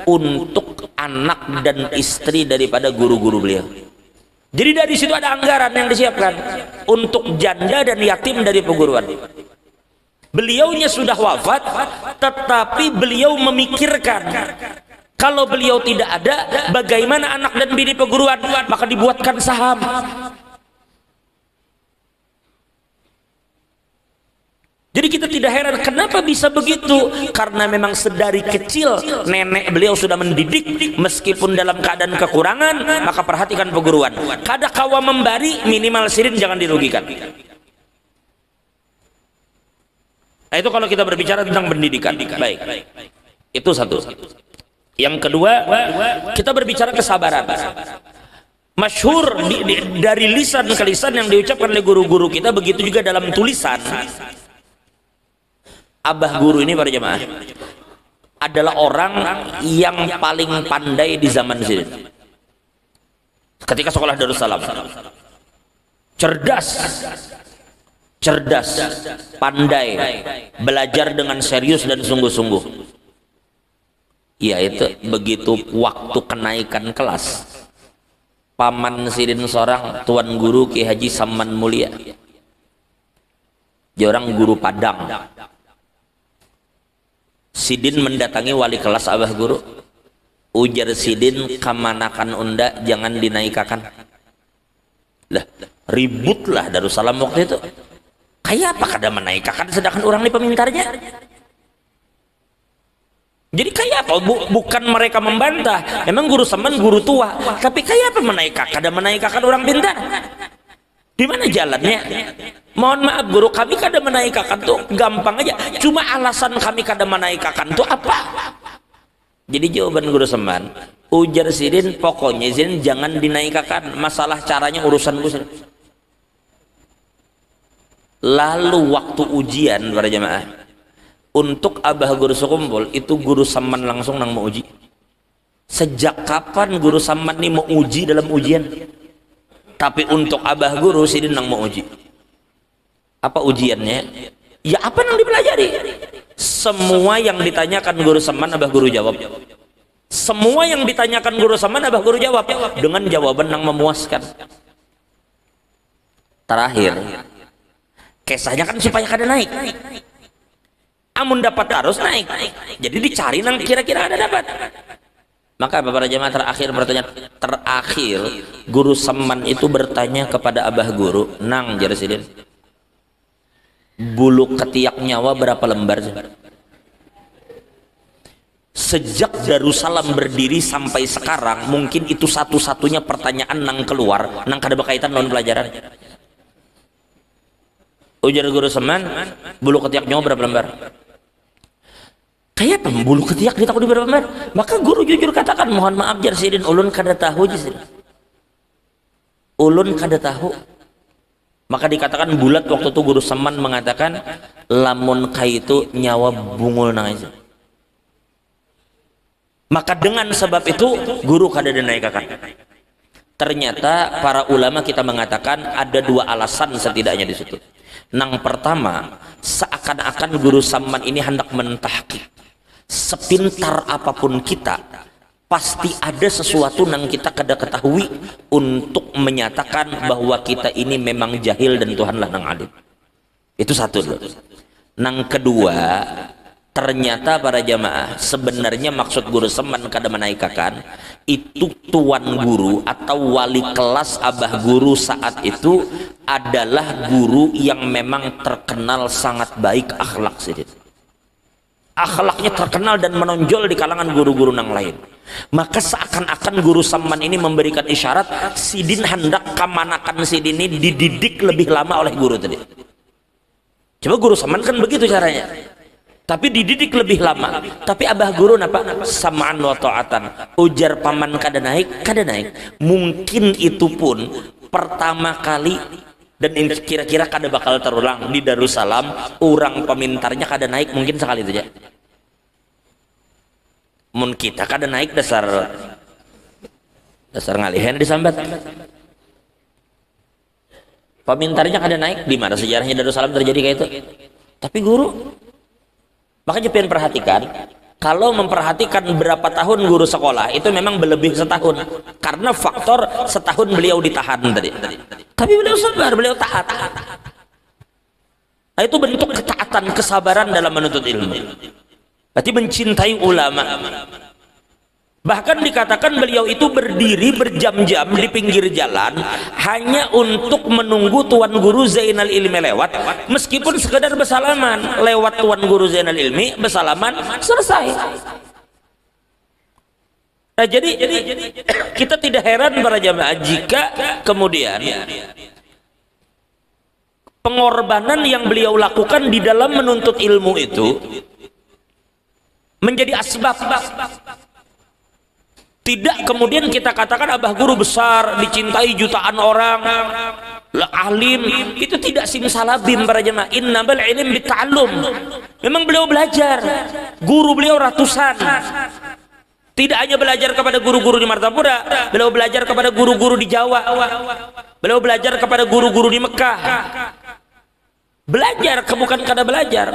untuk anak dan istri daripada guru-guru beliau. Jadi dari situ ada anggaran yang disiapkan untuk janda dan yatim dari peguruan. Beliaunya sudah wafat, tetapi beliau memikirkan kalau beliau tidak ada, bagaimana anak dan bini peguruan, maka dibuatkan saham. Jadi kita tidak heran kenapa bisa begitu, karena memang sedari kecil nenek beliau sudah mendidik, meskipun dalam keadaan kekurangan, maka perhatikan peguruan. Kada kawa membari, minimal Sidin jangan dirugikan. Nah itu kalau kita berbicara tentang pendidikan. Baik, itu satu. Yang kedua, kita berbicara kesabaran. Masyhur dari lisan ke lisan yang diucapkan oleh guru-guru kita, begitu juga dalam tulisan. Abah guru ini para jemaah adalah orang yang paling pandai di zaman Sidin. Ketika sekolah Darussalam, cerdas, pandai, belajar dengan serius dan sungguh-sungguh. Ya itu begitu waktu kenaikan kelas, paman Sidin seorang tuan guru Ki Haji Saman Mulia, dia orang guru Padang. Sidin mendatangi wali kelas abah guru, ujar Sidin, kamanakan unda jangan dinaikakan. Lah ributlah Darussalam waktu itu, kayak apa kada menaikakan sedangkan orang ini pemintarnya. Jadi kayak apa? Bukan mereka membantah, memang guru Saman guru tua, tapi kayak apa menaikkan, kada menaikkan orang pintar? Di mana jalannya? Mohon maaf guru, kami kada menaikkan tuh gampang aja, cuma alasan kami kada menaikkan tuh apa? Jadi jawaban guru Saman, Ujar Sidin, pokoknya Sidin jangan dinaikkan, masalah caranya urusan gue. Lalu waktu ujian para jamaah, untuk abah guru sekumpul itu guru Saman langsung nang mau uji. Sejak kapan guru Saman nih mau uji dalam ujian? Tapi untuk abah guru Sidin nang mau uji. Apa ujiannya? Ya apa yang dipelajari? Semua yang ditanyakan guru Saman abah guru jawab. Semua yang ditanyakan guru Saman abah guru jawab dengan jawaban yang memuaskan. Terakhir, kisahnya kan supaya kada naik. Amun dapat harus naik. Jadi dicari nang kira-kira ada dapat. Maka para jamaah terakhir guru Saman itu bertanya kepada abah guru, nang Jarsidin, bulu ketiak nyawa berapa lembar? Sejak Darussalam berdiri sampai sekarang, mungkin itu satu-satunya pertanyaan nang keluar nang kada berkaitan non pelajaran. Ujar guru Saman, bulu ketiak nyawa berapa lembar? Kayak apa bulu ketiak ditakut berapa lembar? Maka guru jujur katakan, mohon maaf Jarsidin, ulun kada tahu Jarsidin. Ulun kada tahu. Maka dikatakan bulat waktu itu guru Saman mengatakan, lamun kai itu nyawa bungul nang itu. Maka dengan sebab itu guru kada dinaikkan. Ternyata para ulama kita mengatakan ada dua alasan setidaknya di situ. Nang pertama, seakan-akan guru Saman ini hendak mentahqiq. Sepintar apapun kita, pasti ada sesuatu yang kita kada ketahui untuk menyatakan bahwa kita ini memang jahil dan Tuhanlah nang alim. Itu satu dulu. Nang kedua, ternyata para jamaah sebenarnya maksud guru Saman kada menaikkan itu tuan guru atau wali kelas abah guru saat itu adalah guru yang memang terkenal sangat baik akhlak sedikit. Akhlaknya terkenal dan menonjol di kalangan guru-guru yang lain. Maka seakan-akan guru Saman ini memberikan isyarat Sidin hendak kamanakan Sidin ini dididik lebih lama oleh guru tadi. Coba guru Saman kan begitu caranya. Tapi dididik lebih lama. Tapi abah guru napa? Sama'an wa ta'atan. Ujar paman kada naik, kada naik. Mungkin itu pun pertama kali dan kira-kira kada bakal terulang di Darussalam, orang pemintarnya kada naik mungkin sekali itu aja. Mun kita kada naik dasar ngalihan disambat. Pemintarnya kada naik, di mana sejarahnya Darussalam terjadi kayak itu? Tapi guru, makanya pengen perhatikan, kalau memperhatikan berapa tahun guru sekolah itu memang berlebih setahun karena faktor setahun beliau ditahan tadi. Tapi beliau sabar, beliau taat. Nah, itu bentuk ketaatan, kesabaran dalam menuntut ilmu. Berarti mencintai ulama. Bahkan dikatakan beliau itu berdiri berjam-jam di pinggir jalan hanya untuk menunggu tuan guru Zainal Ilmi lewat, meskipun sekedar bersalaman. Lewat tuan guru Zainal Ilmi, bersalaman, selesai. Nah, jadi kita tidak heran para jamaah jika kemudian pengorbanan yang beliau lakukan di dalam menuntut ilmu itu menjadi asbab. Tidak kemudian kita katakan abah guru besar dicintai jutaan orang, alim, itu tidak simsalabim para jemaah. Innamal ilm bita'allum. Memang beliau belajar, guru beliau ratusan. Tidak hanya belajar kepada guru-guru di Martapura, beliau belajar kepada guru-guru di Jawa, beliau belajar kepada guru-guru di Mekah. Belajar, bukan kada belajar.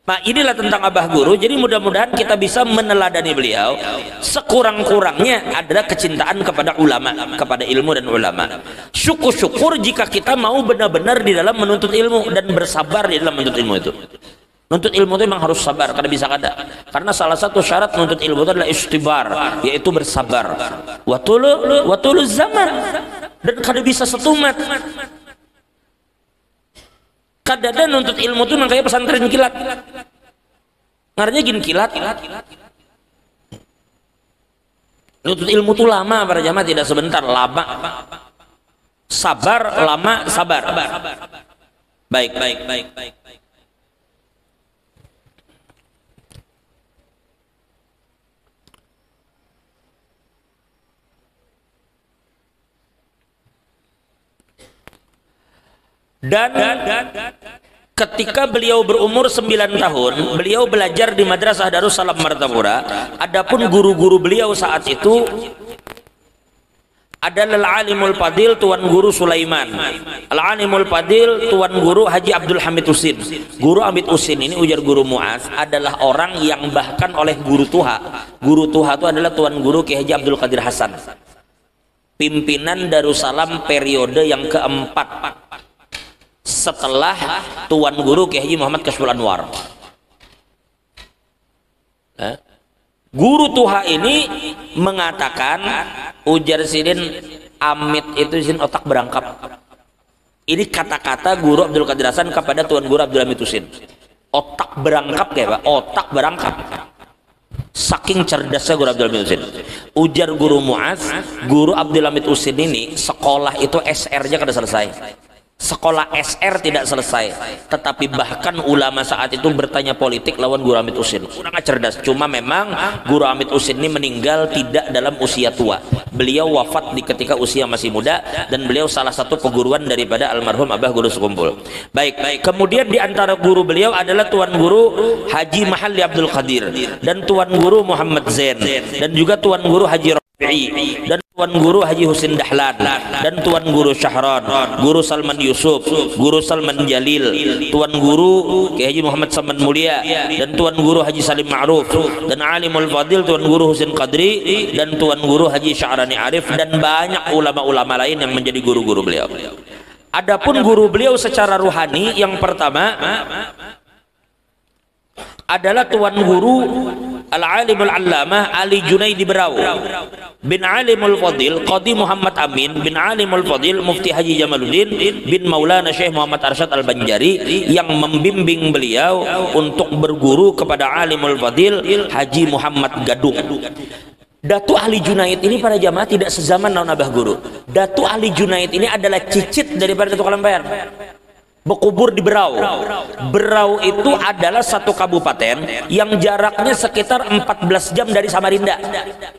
Nah, inilah tentang abah guru. Jadi mudah-mudahan kita bisa meneladani beliau. Sekurang-kurangnya adalah kecintaan kepada ulama, kepada ilmu dan ulama. Syukur-syukur jika kita mau benar-benar di dalam menuntut ilmu dan bersabar di dalam menuntut ilmu itu. Menuntut ilmu itu memang harus sabar, kada bisa kada. Karena salah satu syarat menuntut ilmu itu adalah istibar, yaitu bersabar. Watulu zaman, dan kada bisa setumat. Kadang nuntut ilmu itu kayak pesantren kilat. Ngaranya gini kilat. Nuntut ilmu itu lama para jamaah, tidak sebentar, lama. Sabar, lama, sabar. Baik. Dan ketika beliau berumur 9 tahun, beliau belajar di Madrasah Darussalam Martapura. Adapun guru-guru beliau saat itu adalah Al-Alimul Fadil Tuan Guru Sulaiman, Al-Alimul Fadil Tuan Guru Haji Abdul Hamid Husin. Guru Hamid Husin ini, ujar Guru Muaz, adalah orang yang bahkan oleh Guru Tuha. Guru Tuha itu adalah Tuan Guru Ki Haji Abdul Qadir Hasan, pimpinan Darussalam periode yang keempat setelah Tuan Guru Ki Haji Muhammad Kashful Anwar. Guru Tuha ini mengatakan, ujar sidin, Amit itu sin otak berangkap. Ini kata-kata Guru Abdul Qadir Hasan kepada Tuan Guru Abdul Hamid Husin. Otak berangkap kayak Pak, otak berangkap. Saking cerdasnya Guru Abdul Hamid Husin. Ujar Guru Muaz, Guru Abdul Hamid Husin ini sekolah itu SR-nya kada selesai. Sekolah SR tidak selesai, tetapi bahkan ulama saat itu bertanya politik lawan Guru Hamid Husin. Kurang cerdas. Cuma memang Guru Hamid Husin ini meninggal tidak dalam usia tua. Beliau wafat di ketika usia masih muda, dan beliau salah satu peguruan daripada almarhum Abah Guru Sekumpul. Baik. Kemudian di antara guru beliau adalah Tuan Guru Haji Mahalli Abdul Qadir, dan Tuan Guru Muhammad Zain, dan juga Tuan Guru Haji Rafi'i, dan Tuan Guru Haji Husin Dahlan, dan Tuan Guru Syahran, Guru Salman Yusuf, Guru Salman Jalil, Tuan Guru Ki Haji Muhammad Saman Mulia, dan Tuan Guru Haji Salim Ma'ruf, dan Alimul Fadil Tuan Guru Husin Qadri, dan Tuan Guru Haji Sya'rani Arif, dan banyak ulama-ulama lain yang menjadi guru-guru beliau. Adapun guru beliau secara ruhani yang pertama adalah Tuan Guru Al-Alimul Allamah Ali Junaidi Berau bin Alimul Fadil Qadi Muhammad Amin bin Alimul Fadil Mufti Haji Jamaluddin bin Maulana Syekh Muhammad Arsyad Al-Banjari, yang membimbing beliau untuk berguru kepada Alimul Fadil Haji Muhammad Gadung. Datu Ali Junaid ini para jamaah tidak sezaman lawan Abah Guru. Datu Ali Junaid ini adalah cicit daripada Datu Kalambayar. Berkubur di Berau. Berau itu adalah satu kabupaten yang jaraknya sekitar 14 jam dari Samarinda.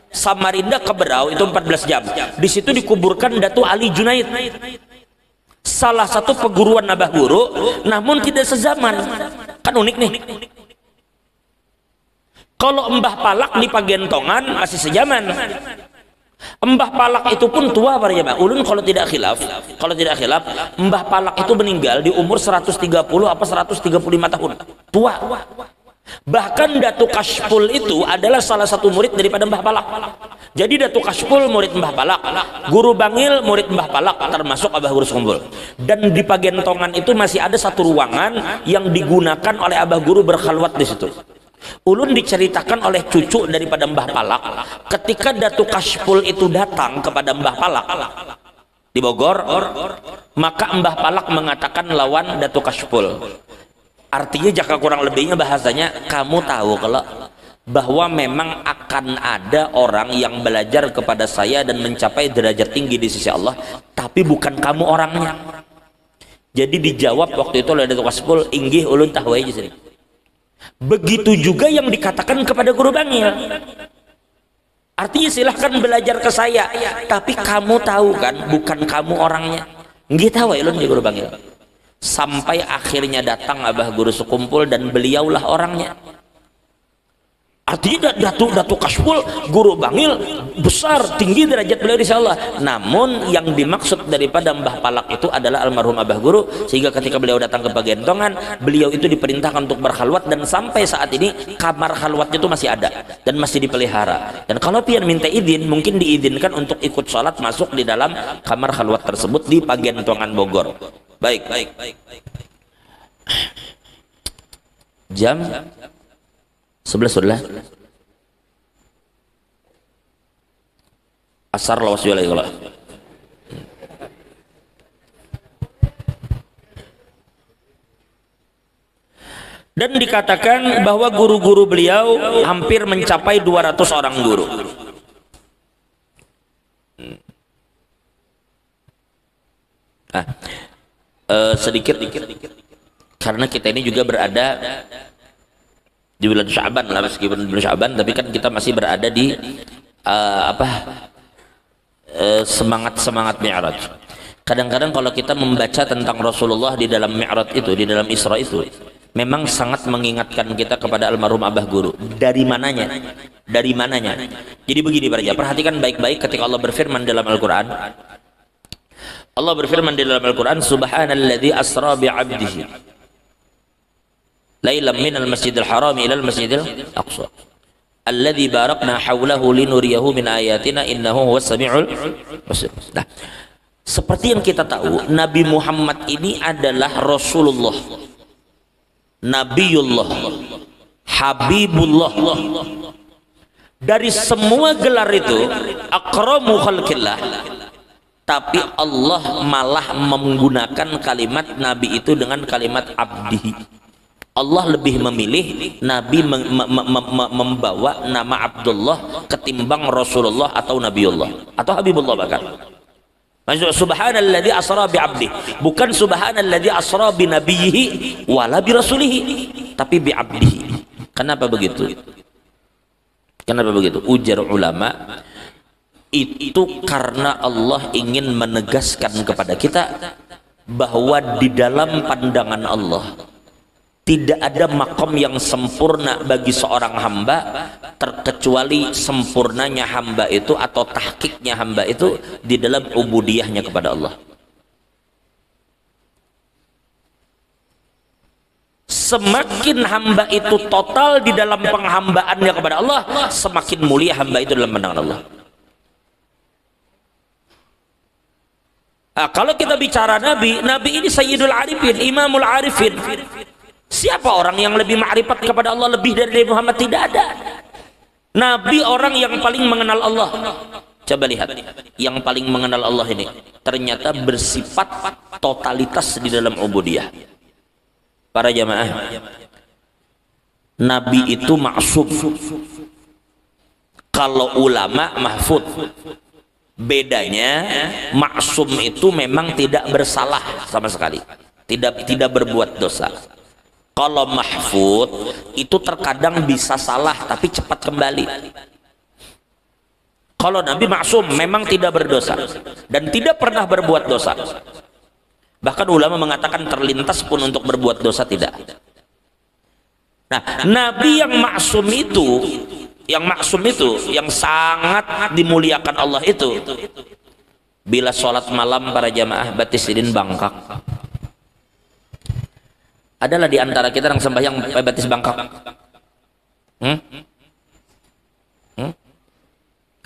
Samarinda ke Berau itu 14 jam. Di situ dikuburkan Datu Ali Junaid, salah satu peguruan Abah Guru, namun tidak sezaman. Kan unik nih. Kalau Mbah Palak di Pagentongan masih sejaman. Mbah Palak itu pun tua para jemaah. Ulun kalau tidak khilaf, Mbah Palak itu meninggal di umur 130 apa 135 tahun. Tua. Bahkan Datu Kashful itu adalah salah satu murid daripada Mbah Palak. Jadi Datu Kashful murid Mbah Palak, Guru Bangil murid Mbah Palak, termasuk Abah Guru Sekumpul. Dan di Pagentongan itu masih ada satu ruangan yang digunakan oleh Abah Guru berkhalwat di situ. Ulun diceritakan oleh cucu daripada Mbah Palak, ketika Datu Kashful itu datang kepada Mbah Palak di Bogor, maka Mbah Palak mengatakan lawan Datu Kashful. Artinya jika kurang lebihnya bahasanya, kamu tahu kalau bahwa memang akan ada orang yang belajar kepada saya dan mencapai derajat tinggi di sisi Allah, tapi bukan kamu orangnya. Jadi dijawab waktu itu oleh Datu Kashful, inggih ulun tahu aja sini. Begitu juga yang dikatakan kepada Guru Bangil. Artinya silahkan belajar ke saya, tapi kamu tahu kan bukan kamu orangnya. Nggih tahu ya ulun di Guru Bangil. Sampai akhirnya datang Abah Guru Sekumpul dan beliaulah orangnya. Artinya Datu Kashful, Guru Bangil besar, tinggi derajat beliau insya Allah. Namun yang dimaksud daripada Mbah Palak itu adalah almarhum Abah Guru, sehingga ketika beliau datang ke Pagentongan, beliau itu diperintahkan untuk berkhalwat, dan sampai saat ini kamar khalwatnya itu masih ada dan masih dipelihara. Dan kalau pian minta izin, mungkin diizinkan untuk ikut sholat masuk di dalam kamar khalwat tersebut di Pagentongan Bogor. Baik. Jam 11 sudah. Asar lawas juga lagi kalau. Dan dikatakan bahwa guru-guru beliau hampir mencapai 200 orang guru. Sedikit karena kita ini juga berada di bulan Sya'ban lah, meskipun bulan Sya'ban, tapi kan kita masih berada di semangat Mi'raj. Kadang-kadang kalau kita membaca tentang Rasulullah di dalam Mi'raj itu, di dalam Isra itu, memang sangat mengingatkan kita kepada almarhum Abah Guru. Dari mananya? Dari mananya? Jadi begini para jamaah, perhatikan baik-baik ketika Allah berfirman dalam Al-Quran. Allah berfirman di dalam Al-Quran, Subhanalladzi asra bi'abdihi lailam minal masjidil haram ilal masjidil aqsa alladzi barakna hawlahu linuriyahu min ayatina innahu huwas sami'ul basir. Nah, seperti yang kita tahu, Nabi Muhammad ini adalah Rasulullah, Nabiullah, Habibullah. Dari semua gelar itu akramu khalqillah, tapi Allah malah menggunakan kalimat Nabi itu dengan kalimat abdihi. Allah lebih memilih Nabi membawa nama Abdullah ketimbang Rasulullah atau Nabiullah atau Habibullah bahkan. Maksud subhanalladzi asra bi 'abdi, bukan subhanalladzi asra bi nabiyhi wala bi rasulihi, tapi bi 'abdihi. Kenapa begitu? Kenapa begitu? Ujar ulama, itu karena Allah ingin menegaskan kepada kita bahwa di dalam pandangan Allah tidak ada makom yang sempurna bagi seorang hamba terkecuali sempurnanya hamba itu atau tahqiqnya hamba itu di dalam ubudiyahnya kepada Allah. Semakin hamba itu total di dalam penghambaannya kepada Allah, semakin mulia hamba itu dalam pandangan Allah. Nah, kalau kita bicara Nabi, Nabi ini Sayyidul Arifin, Imamul Arifin. Siapa orang yang lebih ma'rifat kepada Allah lebih dari Nabi Muhammad? Tidak ada. Nabi orang yang paling mengenal Allah. Coba lihat, yang paling mengenal Allah ini ternyata bersifat totalitas di dalam ubudiyah. Para jamaah, Nabi itu maksum. Kalau ulama mahfud. Bedanya maksum itu memang tidak bersalah sama sekali, tidak berbuat dosa. Kalau mahfud itu terkadang bisa salah tapi cepat kembali. Kalau Nabi maksum memang tidak berdosa dan tidak pernah berbuat dosa. Bahkan ulama mengatakan terlintas pun untuk berbuat dosa tidak. Nah, Nabi yang maksum itu, yang sangat dimuliakan Allah itu, bila sholat malam para jamaah batisidin bangkak. Adalah di antara kita yang sembahyang batis bangkak.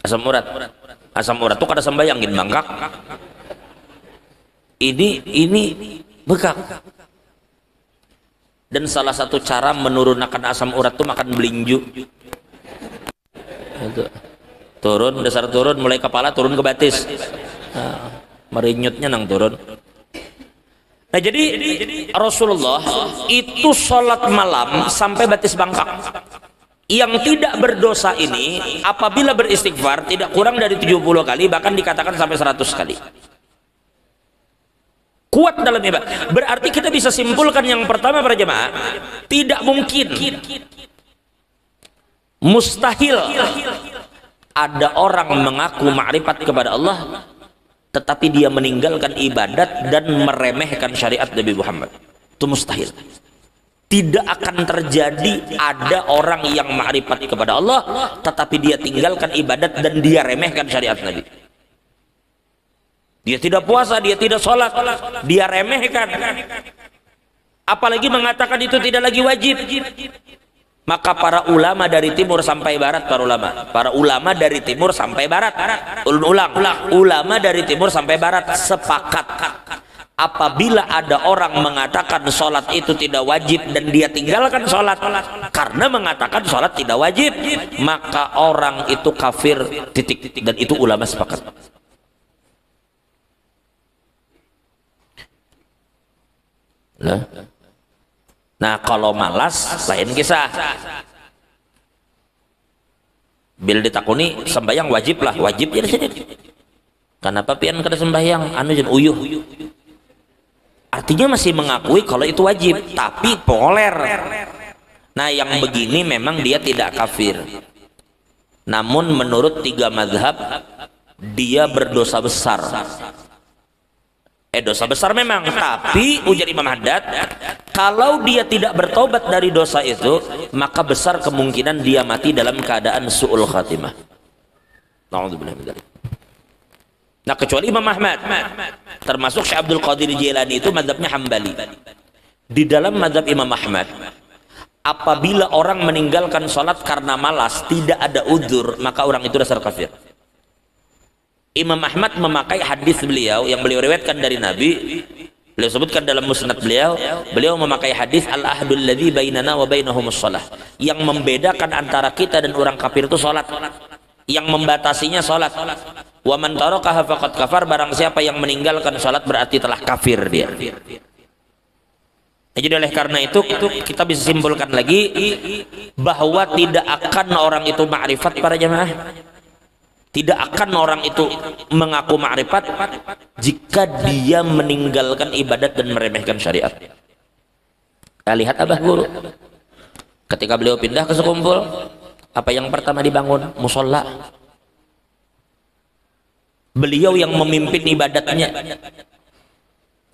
Asam urat tuh kada sembahyangin bangkak. Ini bekak. Dan salah satu cara menurunkan asam urat tuh makan belinju. Turun, dasar turun, mulai kepala turun ke batis. Merinyutnya nang turun. Nah, jadi Rasulullah itu sholat malam sampai batis bangkak. Yang tidak berdosa ini apabila beristighfar tidak kurang dari 70 kali, bahkan dikatakan sampai 100 kali. Kuat dalam ibadah. Berarti kita bisa simpulkan yang pertama para jemaah, tidak mungkin, mustahil ada orang mengaku ma'rifat kepada Allah tetapi dia meninggalkan ibadat dan meremehkan syariat Nabi Muhammad. Itu mustahil. Tidak akan terjadi ada orang yang ma'rifat kepada Allah tetapi dia tinggalkan ibadat dan dia remehkan syariat Nabi. Dia tidak puasa, dia tidak sholat, dia remehkan. Apalagi mengatakan itu tidak lagi wajib. Maka para ulama dari timur sampai barat, para ulama dari timur sampai barat, ulama dari timur sampai barat sepakat, apabila ada orang mengatakan sholat itu tidak wajib dan dia tinggalkan sholat karena mengatakan sholat tidak wajib, maka orang itu kafir, titik. Dan itu ulama sepakat. Nah, kalau malas lain kisah. Bil ditakuni sembahyang wajib lah, wajib ya sini. Kenapa pian kada sembahyang? Anu jen uyuh. Artinya masih mengakui kalau itu wajib, tapi poler. Nah, yang begini memang dia tidak kafir. Namun menurut 3 mazhab dia berdosa besar. Dosa besar memang, tapi ujar Imam Haddad, kalau dia tidak bertobat dari dosa itu, maka besar kemungkinan dia mati dalam keadaan su'ul khatimah. Na'udzubillah min dzalik. Nah, kecuali Imam Ahmad, termasuk Syekh Abdul Qadir Jilani itu mazhabnya Hambali. Di dalam mazhab Imam Ahmad, apabila orang meninggalkan sholat karena malas, tidak ada udzur, maka orang itu dasar kafir. Imam Ahmad memakai hadis beliau yang beliau riwayatkan dari Nabi. Beliau sebutkan dalam musnad beliau, beliau memakai hadis al-ahdul ladzi bainana wa bainahumus shalah. Yang membedakan antara kita dan orang kafir itu sholat. Yang membatasinya sholat. Wa man tarakaha faqad kafar, barang siapa yang meninggalkan sholat berarti telah kafir dia. Jadi oleh karena itu kita bisa simpulkan lagi bahwa tidak akan orang itu ma'rifat para jamaah. Tidak akan orang itu mengaku ma'rifat jika dia meninggalkan ibadat dan meremehkan syariat. Kita lihat Abah Guru ketika beliau pindah ke sekumpul, apa yang pertama dibangun? Musola. Beliau yang memimpin ibadatnya,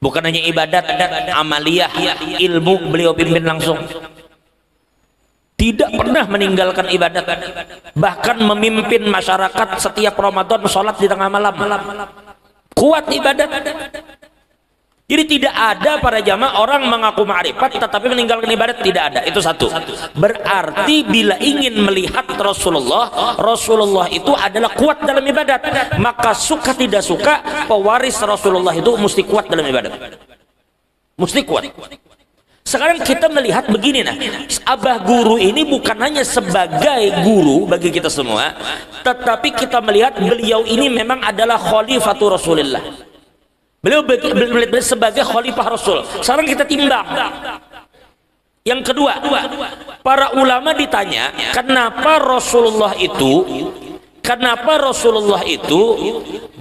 bukan hanya ibadat, amaliyah, ilmu beliau pimpin langsung. Tidak pernah meninggalkan ibadat, bahkan memimpin masyarakat setiap Ramadan sholat di tengah malam. Kuat ibadat. Jadi tidak ada para jamaah orang mengaku ma'rifat tetapi meninggalkan ibadat, tidak ada. Itu satu. Berarti bila ingin melihat Rasulullah itu adalah kuat dalam ibadat, maka suka tidak suka pewaris Rasulullah itu mesti kuat dalam ibadat. Mesti kuat. Sekarang kita melihat begini, nah, Abah Guru ini bukan hanya sebagai guru bagi kita semua, tetapi kita melihat beliau ini memang adalah khalifatul Rasulullah. Beliau sebagai khalifah Rasul. Sekarang kita timbang. Yang kedua, para ulama ditanya, kenapa Rasulullah itu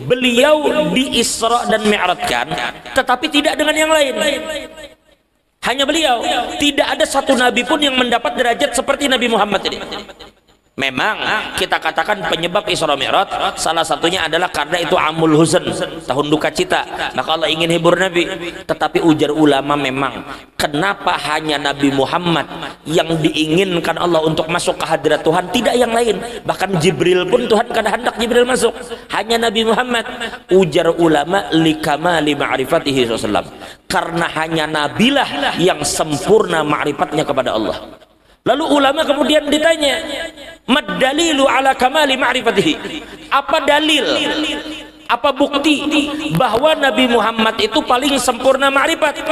beliau di Isra dan Mi'rajkan, tetapi tidak dengan yang lain. Hanya beliau, tidak ada satu nabi pun yang mendapat derajat seperti Nabi Muhammad ini. Memang kita katakan penyebab Isra Mi'raj salah satunya adalah karena itu amul huzn, tahun duka cita, maka Allah ingin hibur Nabi. Tetapi ujar ulama, memang kenapa hanya Nabi Muhammad yang diinginkan Allah untuk masuk ke hadirat Tuhan, tidak yang lain. Bahkan Jibril pun Tuhan kada hendak Jibril masuk, hanya Nabi Muhammad. Ujar ulama, likamali ma'rifatihi sallallahu, karena hanya nabilah yang sempurna ma'rifatnya kepada Allah. Lalu ulama kemudian ditanya, mad dalilu ala kamali ma'rifatihi, apa dalil, apa bukti bahwa Nabi Muhammad itu paling sempurna ma'rifat?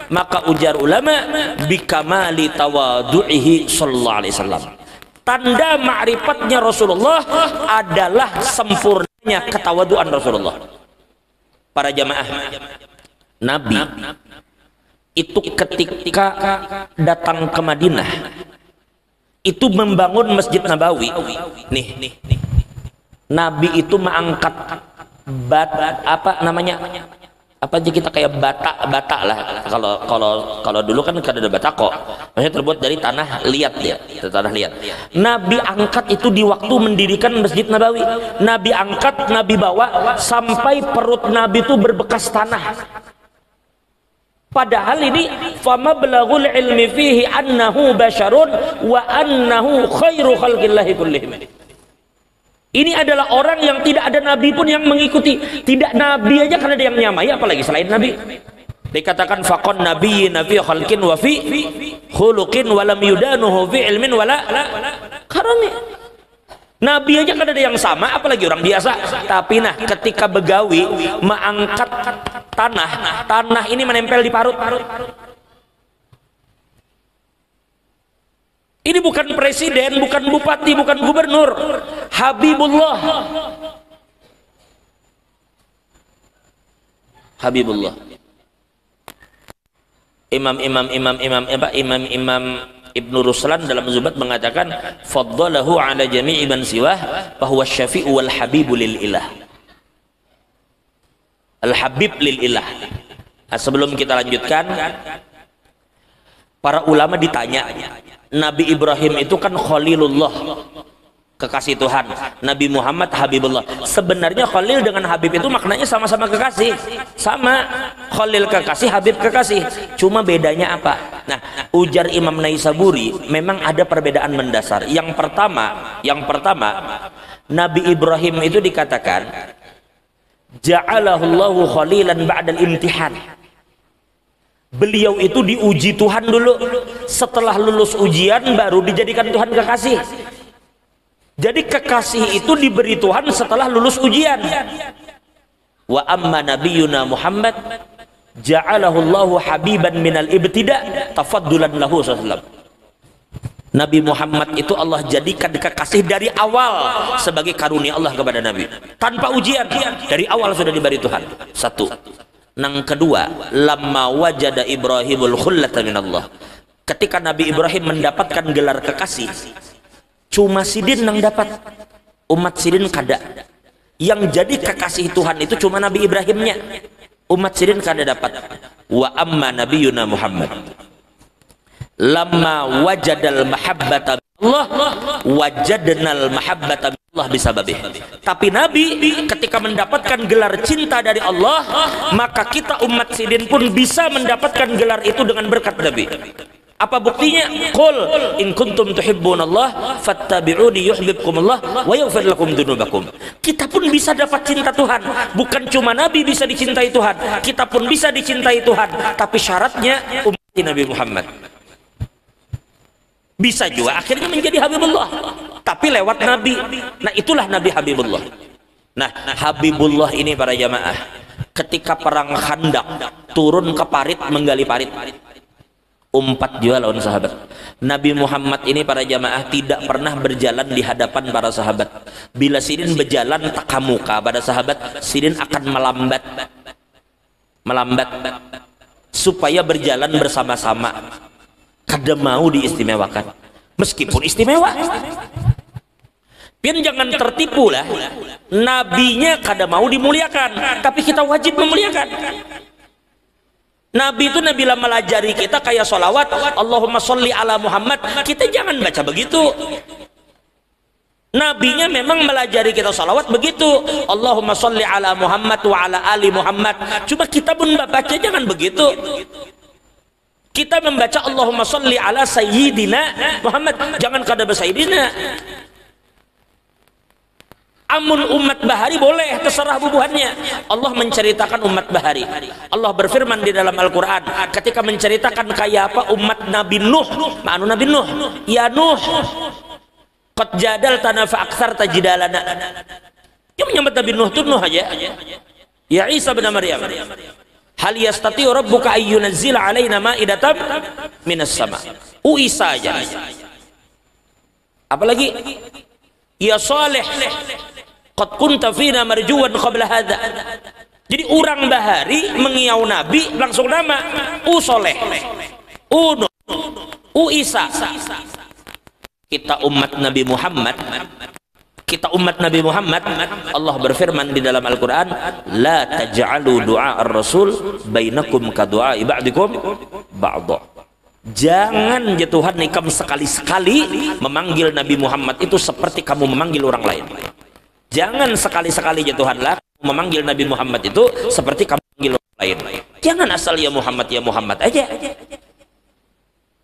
Maka ujar ulama, bikamali tawadu'ihi sallallahu alaihi wasallam, tanda ma'rifatnya Rasulullah adalah sempurnanya ketawaduan Rasulullah. Para jamaah, Nabi itu ketika datang ke Madinah itu membangun Masjid Nabawi. Nih, Nabi itu mengangkat apa aja kita kayak bata lah. Kalau dulu kan ada batako, maksudnya terbuat dari tanah liat ya, tanah liat. Nabi angkat itu di waktu mendirikan Masjid Nabawi. Nabi angkat, Nabi bawa sampai perut Nabi itu berbekas tanah. Padahal ini fama belaghul ilmi fihi annahu basyarun wa annahu khairu khalqillahi kullihim. Ini adalah orang yang tidak ada nabi pun yang mengikuti. Tidak nabi aja karena ada yang nyamai, apalagi selain nabi. Dikatakan faqon nabiyyin fi khalqin wa fi khuluqin wa lam yudanuhu fi ilmin wala karami. Nabi aja kan ada yang sama, apalagi orang biasa. Tapi nah, ketika begawi mengangkat tanah ini menempel di parut. Ini bukan presiden, bukan bupati, bukan gubernur, Habibullah. Imam Ibnu Ruslan dalam Zubat mengatakan faddalahu ala jami'i man siwah bahwa syafi'u wal habibu lil ilah, al habib lil ilah. Nah, sebelum kita lanjutkan, para ulama ditanya, Nabi Ibrahim itu kan Khalilullah, kekasih Tuhan. Nabi Muhammad Habibullah. Sebenarnya Khalil dengan Habib itu maknanya sama-sama kekasih, sama. Khalil kekasih, Habib kekasih, cuma bedanya apa? Nah, ujar Imam Naisaburi, memang ada perbedaan mendasar. Yang pertama Nabi Ibrahim itu dikatakan ja'alahullahu khalilan ba'dal imtihan. Beliau itu diuji Tuhan dulu, setelah lulus ujian baru dijadikan Tuhan kekasih. Jadi kekasih itu diberi Tuhan setelah lulus ujian. Wa amma nabiyuna Muhammad ja'alahu Allahu habiban minal ibtida tafaddulan lahu sallallahu. Nabi Muhammad itu Allah jadikan kekasih dari awal sebagai karunia Allah kepada Nabi. Tanpa ujian, dari awal sudah diberi Tuhan. Satu. Nang kedua, lamma wajada Ibrahimul khullata minallah. Ketika Nabi Ibrahim mendapatkan gelar kekasih, cuma sidin nang dapat, umat sidin kada. Yang jadi kekasih Tuhan itu cuma Nabi Ibrahimnya, umat sidin kada dapat. Wa amma nabiyuna Muhammad lamma wajadal mahabbata Allah wajadnal mahabbata Allah bisababih. Tapi Nabi ketika mendapatkan gelar cinta dari Allah, maka kita umat sidin pun bisa mendapatkan gelar itu dengan berkat Nabi. Apa buktinya? Qul in kuntum tuhibbunallah fattabi'uni yuhibbukumullah wa yaghfir lakum dzunubakum. Kita pun bisa dapat cinta Tuhan. Bukan cuma Nabi bisa dicintai Tuhan, kita pun bisa dicintai Tuhan. Tapi syaratnya umat Nabi Muhammad. Bisa juga akhirnya menjadi Habibullah, tapi lewat Nabi. Nah, itulah Nabi Habibullah. Nah, Habibullah ini para jamaah, ketika perang Khandaq turun ke parit menggali parit. Umpat juga lawan sahabat. Nabi Muhammad ini para jamaah tidak pernah berjalan di hadapan para sahabat. Bila sidin berjalan takamuka pada sahabat, sidin akan melambat supaya berjalan bersama-sama. Kada mau diistimewakan, meskipun istimewa. Pian jangan tertipu lah. Nabinya kada mau dimuliakan, tapi kita wajib memuliakan. Nabi itu Nabi lah melajari kita kayak sholawat, Allahumma sholli ala Muhammad. Kita jangan baca begitu. Nabinya memang melajari kita sholawat begitu, Allahumma sholli ala Muhammad wa ala ali Muhammad. Cuma kita pun baca jangan begitu. Kita membaca Allahumma sholli ala sayyidina Muhammad, jangan kada bersayyidina. Amun umat bahari boleh, terserah bubuhannya. Allah menceritakan umat bahari. Allah berfirman di dalam Al-Quran ketika menceritakan kayak apa umat Nabi Nuh. Ma'anu Nabi Nuh, ya Nuh qad jadaltana fa aktsarta jidalana. Yang menyebut Nabi Nuh itu Nuh aja. Ya Isa bin Maryam, hal yastati'u rabbuka ayyunazzila alaina ma'idatan minas sama. Isa aja. Apalagi ya Saleh qad kunta fina marjuwan qabla hadha. Jadi orang bahari mengiau Nabi langsung nama Saleh, Nuh, Isa. Kita umat Nabi Muhammad, Allah berfirman di dalam Al-Quran, la taj'alu du'a ar-rasul bainakum ka du'a ba'dikum ba'dha. Jangan ya Tuhan nikam sekali-sekali memanggil Nabi Muhammad itu seperti kamu memanggil orang lain. Jangan sekali-sekali ya Tuhan lah memanggil Nabi Muhammad itu seperti kamu memanggil orang lain. Jangan asal ya Muhammad aja.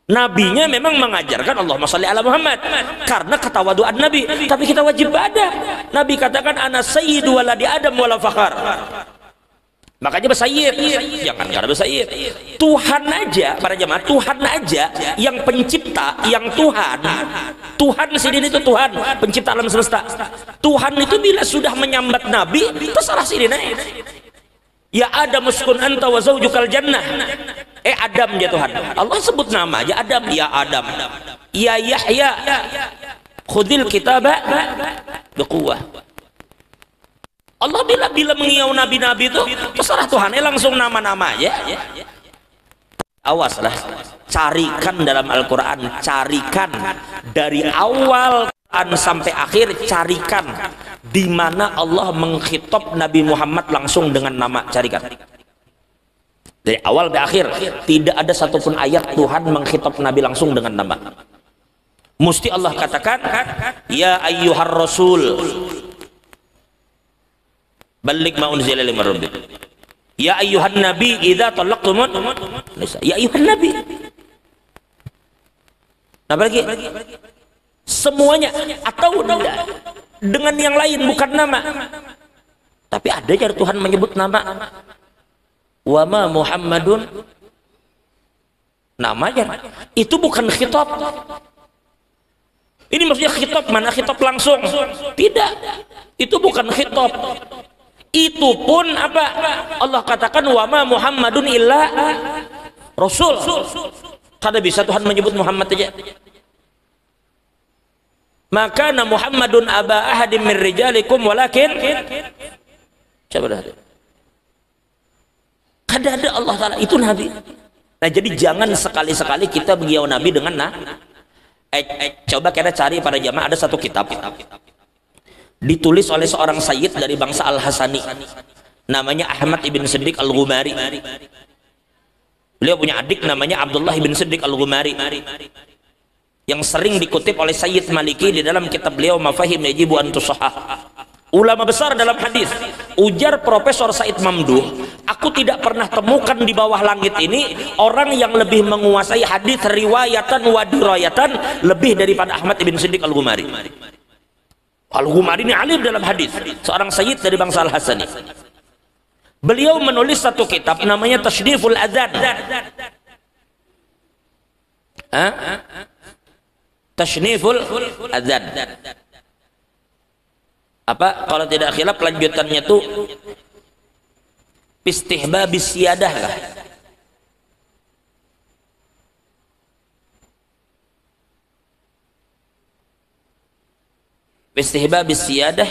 Nabinya memang mengajarkan Allahumma sholli ala Muhammad karena ketawaduan Nabi, tapi kita wajib ada. Nabi katakan ana sayyidu waladi Adam wala fakhar. Makanya bersayyid, jangan kada bersayyid. Tuhan aja para jemaah, Tuhan aja yang pencipta, yang Tuhan sidin itu Tuhan pencipta alam semesta. Tuhan itu bila sudah menyambat Nabi terserah sidin. Ya Adam uskun anta wa zaujukal jannah. Adam ya Tuhan. Allah sebut nama aja Adam, ya Adam. Ya Yahya khudil kitaba biquwwah. Allah bila mengiau nabi-nabi itu terserah Tuhan langsung nama-nama aja. Awaslah, carikan dalam Al-Quran, carikan dari awal Quran sampai akhir, carikan di mana Allah mengkhitab Nabi Muhammad langsung dengan nama, carikan. Dari awal sampai akhir tidak ada satupun ayat Tuhan mengkhitab Nabi langsung dengan nama. Mesti Allah katakan, ya ayyuhar rasul balligh ma unzila ilayka min rabbik. Ya ayyuhan nabi idza talaqtumun nisa. Ya ayyuhan nabi. Apa lagi? Semuanya atau dengan yang lain bukan nama. Tapi ada cara Tuhan menyebut nama. Wa ma Muhammadun, namanya. Itu bukan khitab. Ini maksudnya khitab, mana khitab langsung? Tidak. Itu bukan khitab. Itu pun apa? Allah katakan wa ma Muhammadun illa rasul. Kada bisa Tuhan menyebut Muhammad aja. Maka Muhammadun aba ahadim min rijalikum walakin coba dah. Kada ada Allah Ta'ala itu Nabi. Nah jadi jangan sekali-sekali kita begiau Nabi dengan coba kita cari pada jamaah ada satu kitab ditulis oleh seorang sayyid dari bangsa Al-Hasani namanya Ahmad ibn Siddiq Al-Ghumari. Beliau punya adik namanya Abdullah ibn Siddiq Al-Ghumari yang sering dikutip oleh Sayyid Maliki di dalam kitab beliau Mafahim Yajibu an Tusahhah. Ulama besar dalam hadis. Ujar Profesor Said Mamduh, aku tidak pernah temukan di bawah langit ini orang yang lebih menguasai hadis riwayatan wa dirayatan lebih daripada Ahmad ibn Siddiq Al-Ghumari. Al-Ghumari ini alim dalam hadis, seorang sayyid dari bangsa Al-Hasani. Beliau menulis satu kitab namanya Tashniful Adzan. Tashniful Adzan. Apa kalau tidak khilaf lanjutannya tuh istihbabis siyadah lah. Istihbabis siyadah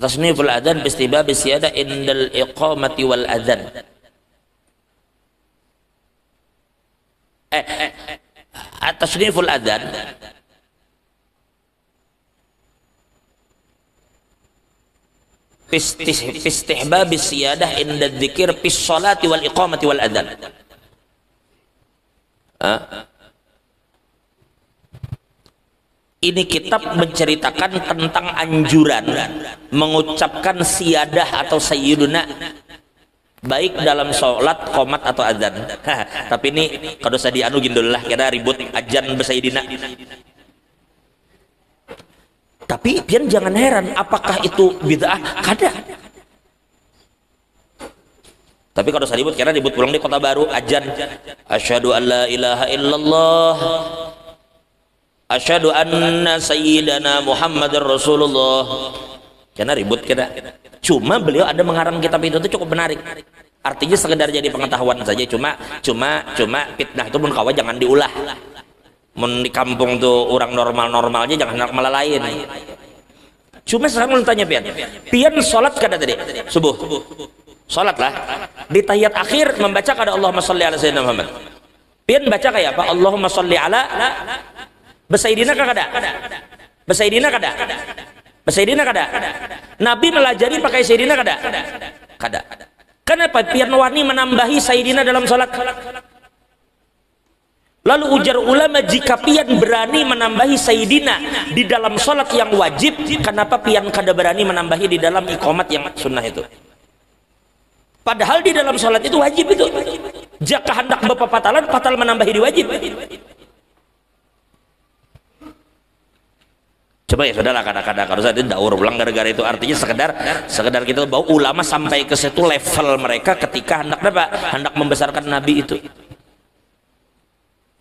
Tasniful adzan istihbabis siyadah indal iqamati wal adzan. Tasniful adzan istihbabis siyadah inda dzikir fis sholati wal iqamati wal adzan. Ini kitab menceritakan tentang anjuran mengucapkan siyadah atau sayyiduna baik dalam sholat, qomat atau adzan. Tapi ini kalau saya dianu gindullah kira ribut adzan besayyidina. Tapi pian jangan heran apakah itu bid'ah? Kada. Tapi kalau saya ribut kira ribut pulang di Kota Baru adzan asyhadu an la ilaha illallah asyhadu anna sayyidana Muhammadar Rasulullah. Karena ribut kira. Cuma beliau ada mengarang kitab itu tuh cukup menarik. Artinya sekedar jadi pengetahuan saja. Cuma fitnah itu pun kawa jangan diulah. Mun di kampung tuh orang normal aja jangan hendak malah lain. Cuma sekarang mau tanya pian sholat kada tadi subuh. Sholat lah. Di tahiyat akhir membaca kada Allahumma sholli ala sayyidina Muhammad. Pian baca kayak apa? Allahumma sholli ala Besaidina kada? Besaidina kada? Besaidina kada? Nabi melajari pakai sayyidina kada? Kada. Kenapa pian wani menambahi sayyidina dalam salat? Lalu ujar ulama jika pian berani menambahi sayyidina di dalam salat yang wajib, kenapa pian kada berani menambahi di dalam iqamat yang sunnah itu? Padahal di dalam salat itu wajib itu. Jika hendak berpapatalan, fatal menambahi di wajib. Coba ya saudara kadang-kadang kalau saya daur ulang gara-gara itu artinya sekedar kita bawa ulama sampai ke situ level mereka ketika hendak membesarkan Nabi itu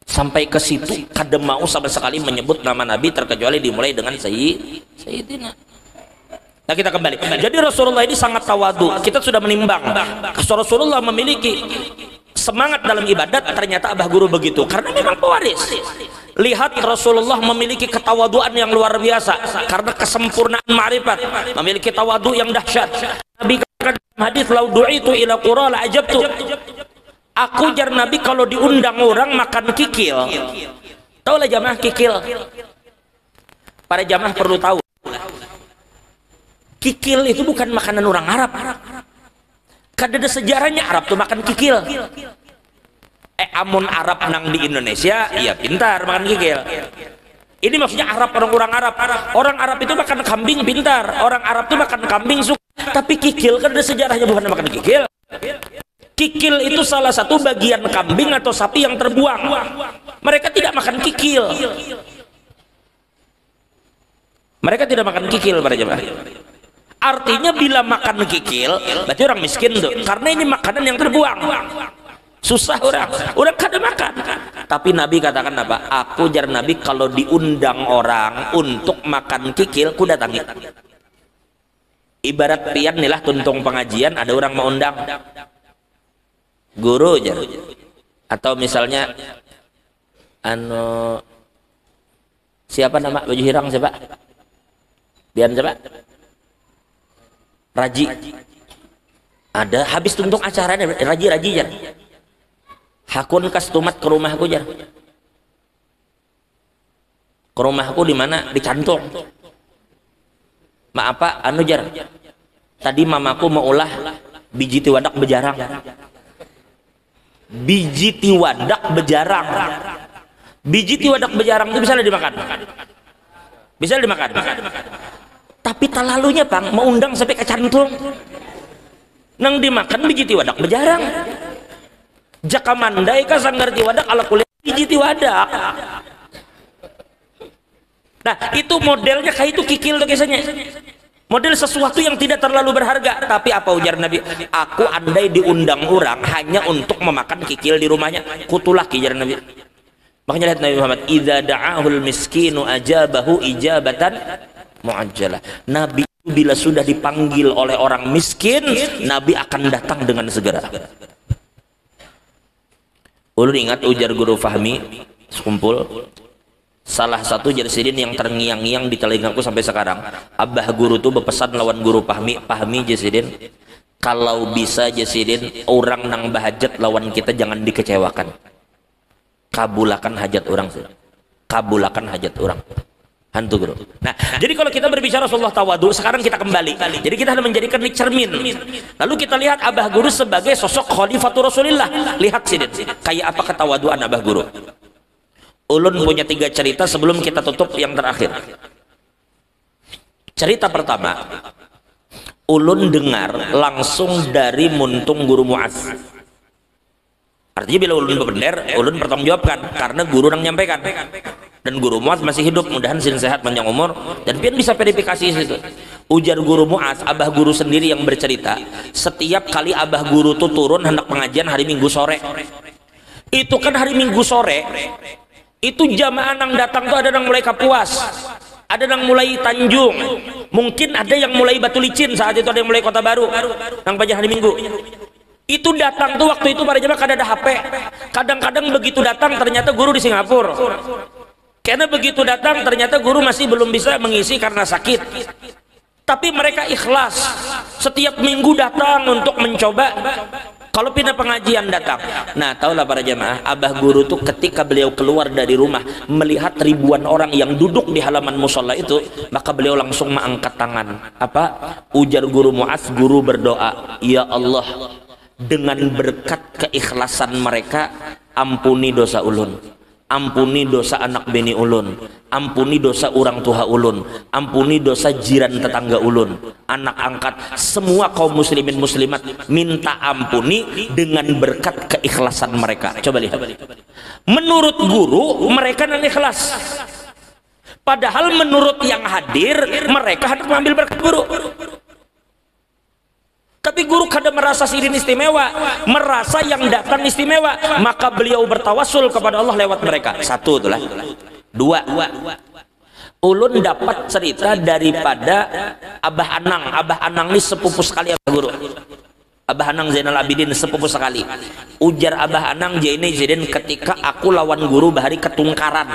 sampai ke situ kada mau sama sekali menyebut nama Nabi terkecuali dimulai dengan Sayyidina. Nah kita kembali. Jadi Rasulullah ini sangat tawadu. Kita sudah menimbang Rasulullah memiliki semangat dalam ibadat, ternyata abah guru begitu karena memang pewaris. Lihat Rasulullah memiliki ketawaduan yang luar biasa karena kesempurnaan ma'rifat, memiliki tawadu yang dahsyat. Nabi katakan dalam hadis lau du'itu ila qura la ajabtu. Aku jar Nabi kalau diundang orang makan kikil. Tahu lah jamaah kikil. Para jamaah perlu tahu. Kikil itu bukan makanan orang Arab. Kadada sejarahnya Arab tuh makan kikil. Amun Arab nang di Indonesia, iya pintar makan kikil. Ini maksudnya Arab, orang Arab. Orang Arab itu makan kambing pintar. Orang Arab itu makan kambing suka. Tapi kikil kan ada sejarahnya, bukan makan kikil. Kikil itu salah satu bagian kambing atau sapi yang terbuang. Mereka tidak makan kikil. Mereka tidak makan kikil para jemaah. Artinya bila makan kikil, berarti orang miskin tuh. Karena ini makanan yang terbuang. Susah orang kada makan. Tapi Nabi katakan apa? Aku jar Nabi kalau diundang orang untuk makan kikil, ku datangi. Ibarat pian nih lah tuntung pengajian, ada orang mau undang guru jar. Atau misalnya siapa nama baju hirang siapa? Biar siapa? Raji. Ada habis tuntung acaranya Raji jar. Hakun kastumat ke rumahku jar. Ke rumahku di mana? Di Cantung. Maaf Pak, jar. Tadi mamaku mau ulah biji tiwadak bejarang. Biji tiwadak bejarang. Biji tiwadak bejarang itu bisa dimakan. Bisa dimakan. Tapi talalunya Bang, mau undang sampai ke Cantung. Nang dimakan biji tiwadak bejarang. Jaka mandai ka sanggar tiwadak ala kulit biji tiwadak. Nah, itu modelnya kayak itu kikil tuh kisahnya. Model sesuatu yang tidak terlalu berharga. Tapi apa ujar Nabi? Aku andai diundang orang hanya untuk memakan kikil di rumahnya, kutulah ujar Nabi. Makanya lihat Nabi Muhammad, idza da'ahul miskinu ajabahu ijabatan muajjalah. Nabi bila sudah dipanggil oleh orang miskin, Nabi akan datang dengan segera. Ulun ingat ujar guru Fahmi sekumpul, salah satu jersidin yang terngiang-ngiang di telingaku sampai sekarang. Abah guru tuh berpesan lawan guru Fahmi jersidin, kalau bisa jersidin orang nang bahajat lawan kita jangan dikecewakan. Kabulakan hajat orang, kabulakan hajat orang. Hantu guru. Nah, jadi kalau kita berbicara Rasulullah tawadu, sekarang kita kembali. Jadi kita harus menjadikan cermin. Lalu kita lihat Abah Guru sebagai sosok Khalifatul Rasulillah. Lihat sidin, kayak apa ketawaduan Abah Guru. Ulun punya 3 cerita sebelum kita tutup yang terakhir. Cerita pertama, ulun dengar langsung dari muntung Guru Muaz. Artinya bila ulun berbender, ulun bertanggungjawabkan karena guru yang menyampaikan. Dan Guru Muaz masih hidup, mudahan sin sehat panjang umur dan pian bisa verifikasi situ. Ujar Guru Muaz, Abah Guru sendiri yang bercerita, setiap kali Abah Guru tuh turun hendak pengajian hari Minggu sore. Itu kan hari Minggu sore, itu jamaah yang datang tuh ada yang mulai Kapuas, ada yang mulai Tanjung, mungkin ada yang mulai Batu Licin, saat itu ada yang mulai Kota Baru, yang pagi hari Minggu. Itu datang tuh waktu itu para jamaah kada ada HP. Kadang-kadang begitu datang ternyata guru di Singapura. Karena begitu datang ternyata guru masih belum bisa mengisi karena sakit. Tapi mereka ikhlas setiap minggu datang untuk mencoba. Kalau pindah pengajian datang. Nah, tahulah para jamaah, Abah Guru tuh ketika beliau keluar dari rumah melihat ribuan orang yang duduk di halaman musola itu, maka beliau langsung mengangkat tangan. Apa? Ujar Guru Muaz, guru berdoa, ya Allah, dengan berkat keikhlasan mereka, ampuni dosa ulun. Ampuni dosa anak bini ulun, ampuni dosa orang tua ulun, ampuni dosa jiran tetangga ulun, anak angkat, semua kaum muslimin muslimat minta ampuni dengan berkat keikhlasan mereka. Coba lihat. Menurut guru mereka yang ikhlas, padahal menurut yang hadir mereka hendak mengambil berkat guru. Tapi guru kada merasa sirin istimewa, merasa yang datang istimewa, maka beliau bertawasul kepada Allah lewat mereka. Satu itulah. Dua, ulun dapat cerita daripada Abah Anang. Abah Anang ini sepupu sekali Abah Guru. Abah Anang Zainal Abidin sepupu sekali. Ujar Abah Anang Jaini Zidin, ketika aku lawan guru bahari ketungkaran.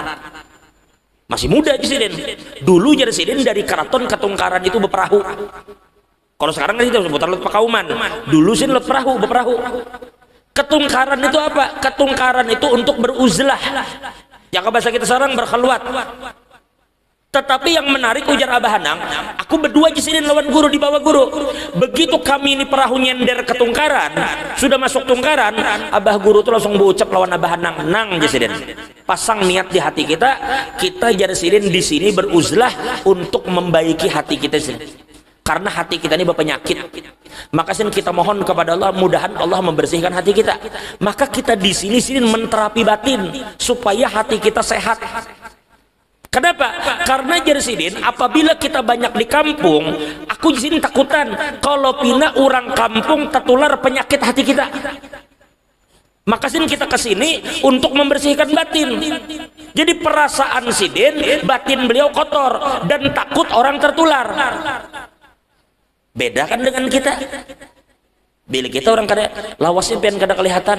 Masih muda Zidin. Dulu jadi Zidin dari keraton ketungkaran itu berperahu. Kalau sekarang kan kita sebutan lot pakauman. Dulu sih lot perahu, berperahu. Ketungkaran itu apa? Ketungkaran itu untuk beruzlah. Yang bahasa kita sekarang berkhulwat. Tetapi yang menarik ujar Abah Hanang, aku berdua jisidin lawan guru di bawah guru. Begitu kami ini perahu nyender ke Tungkaran, sudah masuk Tungkaran, Abah guru tuh langsung berucap lawan Abah Hanang, nang jisidin. Pasang niat di hati kita, kita jisidin di sini beruzlah untuk membaiki hati kita sini. Karena hati kita ini berpenyakit. Maka sini kita mohon kepada Allah, mudahan Allah membersihkan hati kita. Maka kita di sini menterapi batin supaya hati kita sehat. Kenapa? Karena Jersidin, apabila kita banyak di kampung, aku di sini takutan kalau pina orang kampung tertular penyakit hati kita. Maka sini kita kesini untuk membersihkan batin. Jadi perasaan Sidin, batin beliau kotor dan takut orang tertular. Beda kan dengan kita. Bila kita orang kada lawasnya pengen kada kelihatan.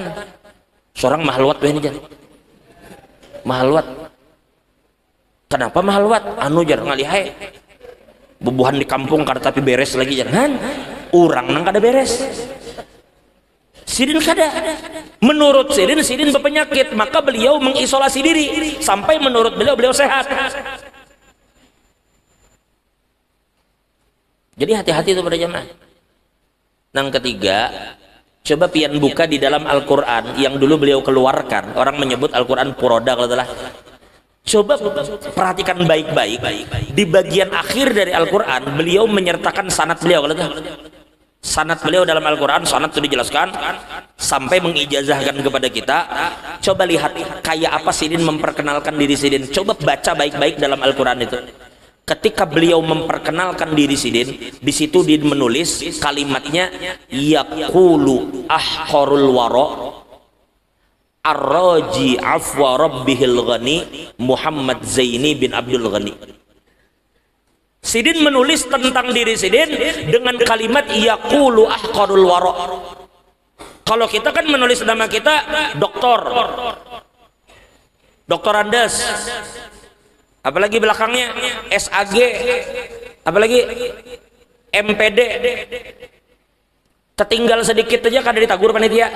Seorang mahalwat ini mahalwat. Kenapa mahal wat? Anu jar ngalihai bubuhan di kampung kada tapi beres lagi jangan. Urang nang kada beres. Sidin kada. Menurut Sidin berpenyakit, maka beliau mengisolasi diri sampai menurut beliau sehat. Jadi hati-hati itu pada jamaah. Yang ketiga, coba pian buka di dalam Al-Quran yang dulu beliau keluarkan. Orang menyebut Al-Quran Puroda kalau telah. Coba perhatikan baik-baik di bagian akhir dari Al-Quran beliau menyertakan sanad beliau. Kalau sanad beliau dalam Al-Quran, sanad itu dijelaskan sampai mengijazahkan kepada kita. Coba lihat kayak apa Sidin memperkenalkan diri Sidin. Coba baca baik-baik dalam Al-Quran itu. Ketika beliau memperkenalkan diri Sidin, di situ dia menulis kalimatnya yaqulu ahqarul wara Ar-Raji afwa rabbihil ghani Muhammad Zaini bin Abdul Ghani. Sidin menulis tentang diri Sidin dengan kalimat yaqulu ahqarul wara. Kalau kita kan menulis nama kita Doktor Andes, apalagi belakangnya SAG, apalagi MPD, tertinggal sedikit aja kada ditagur panitia.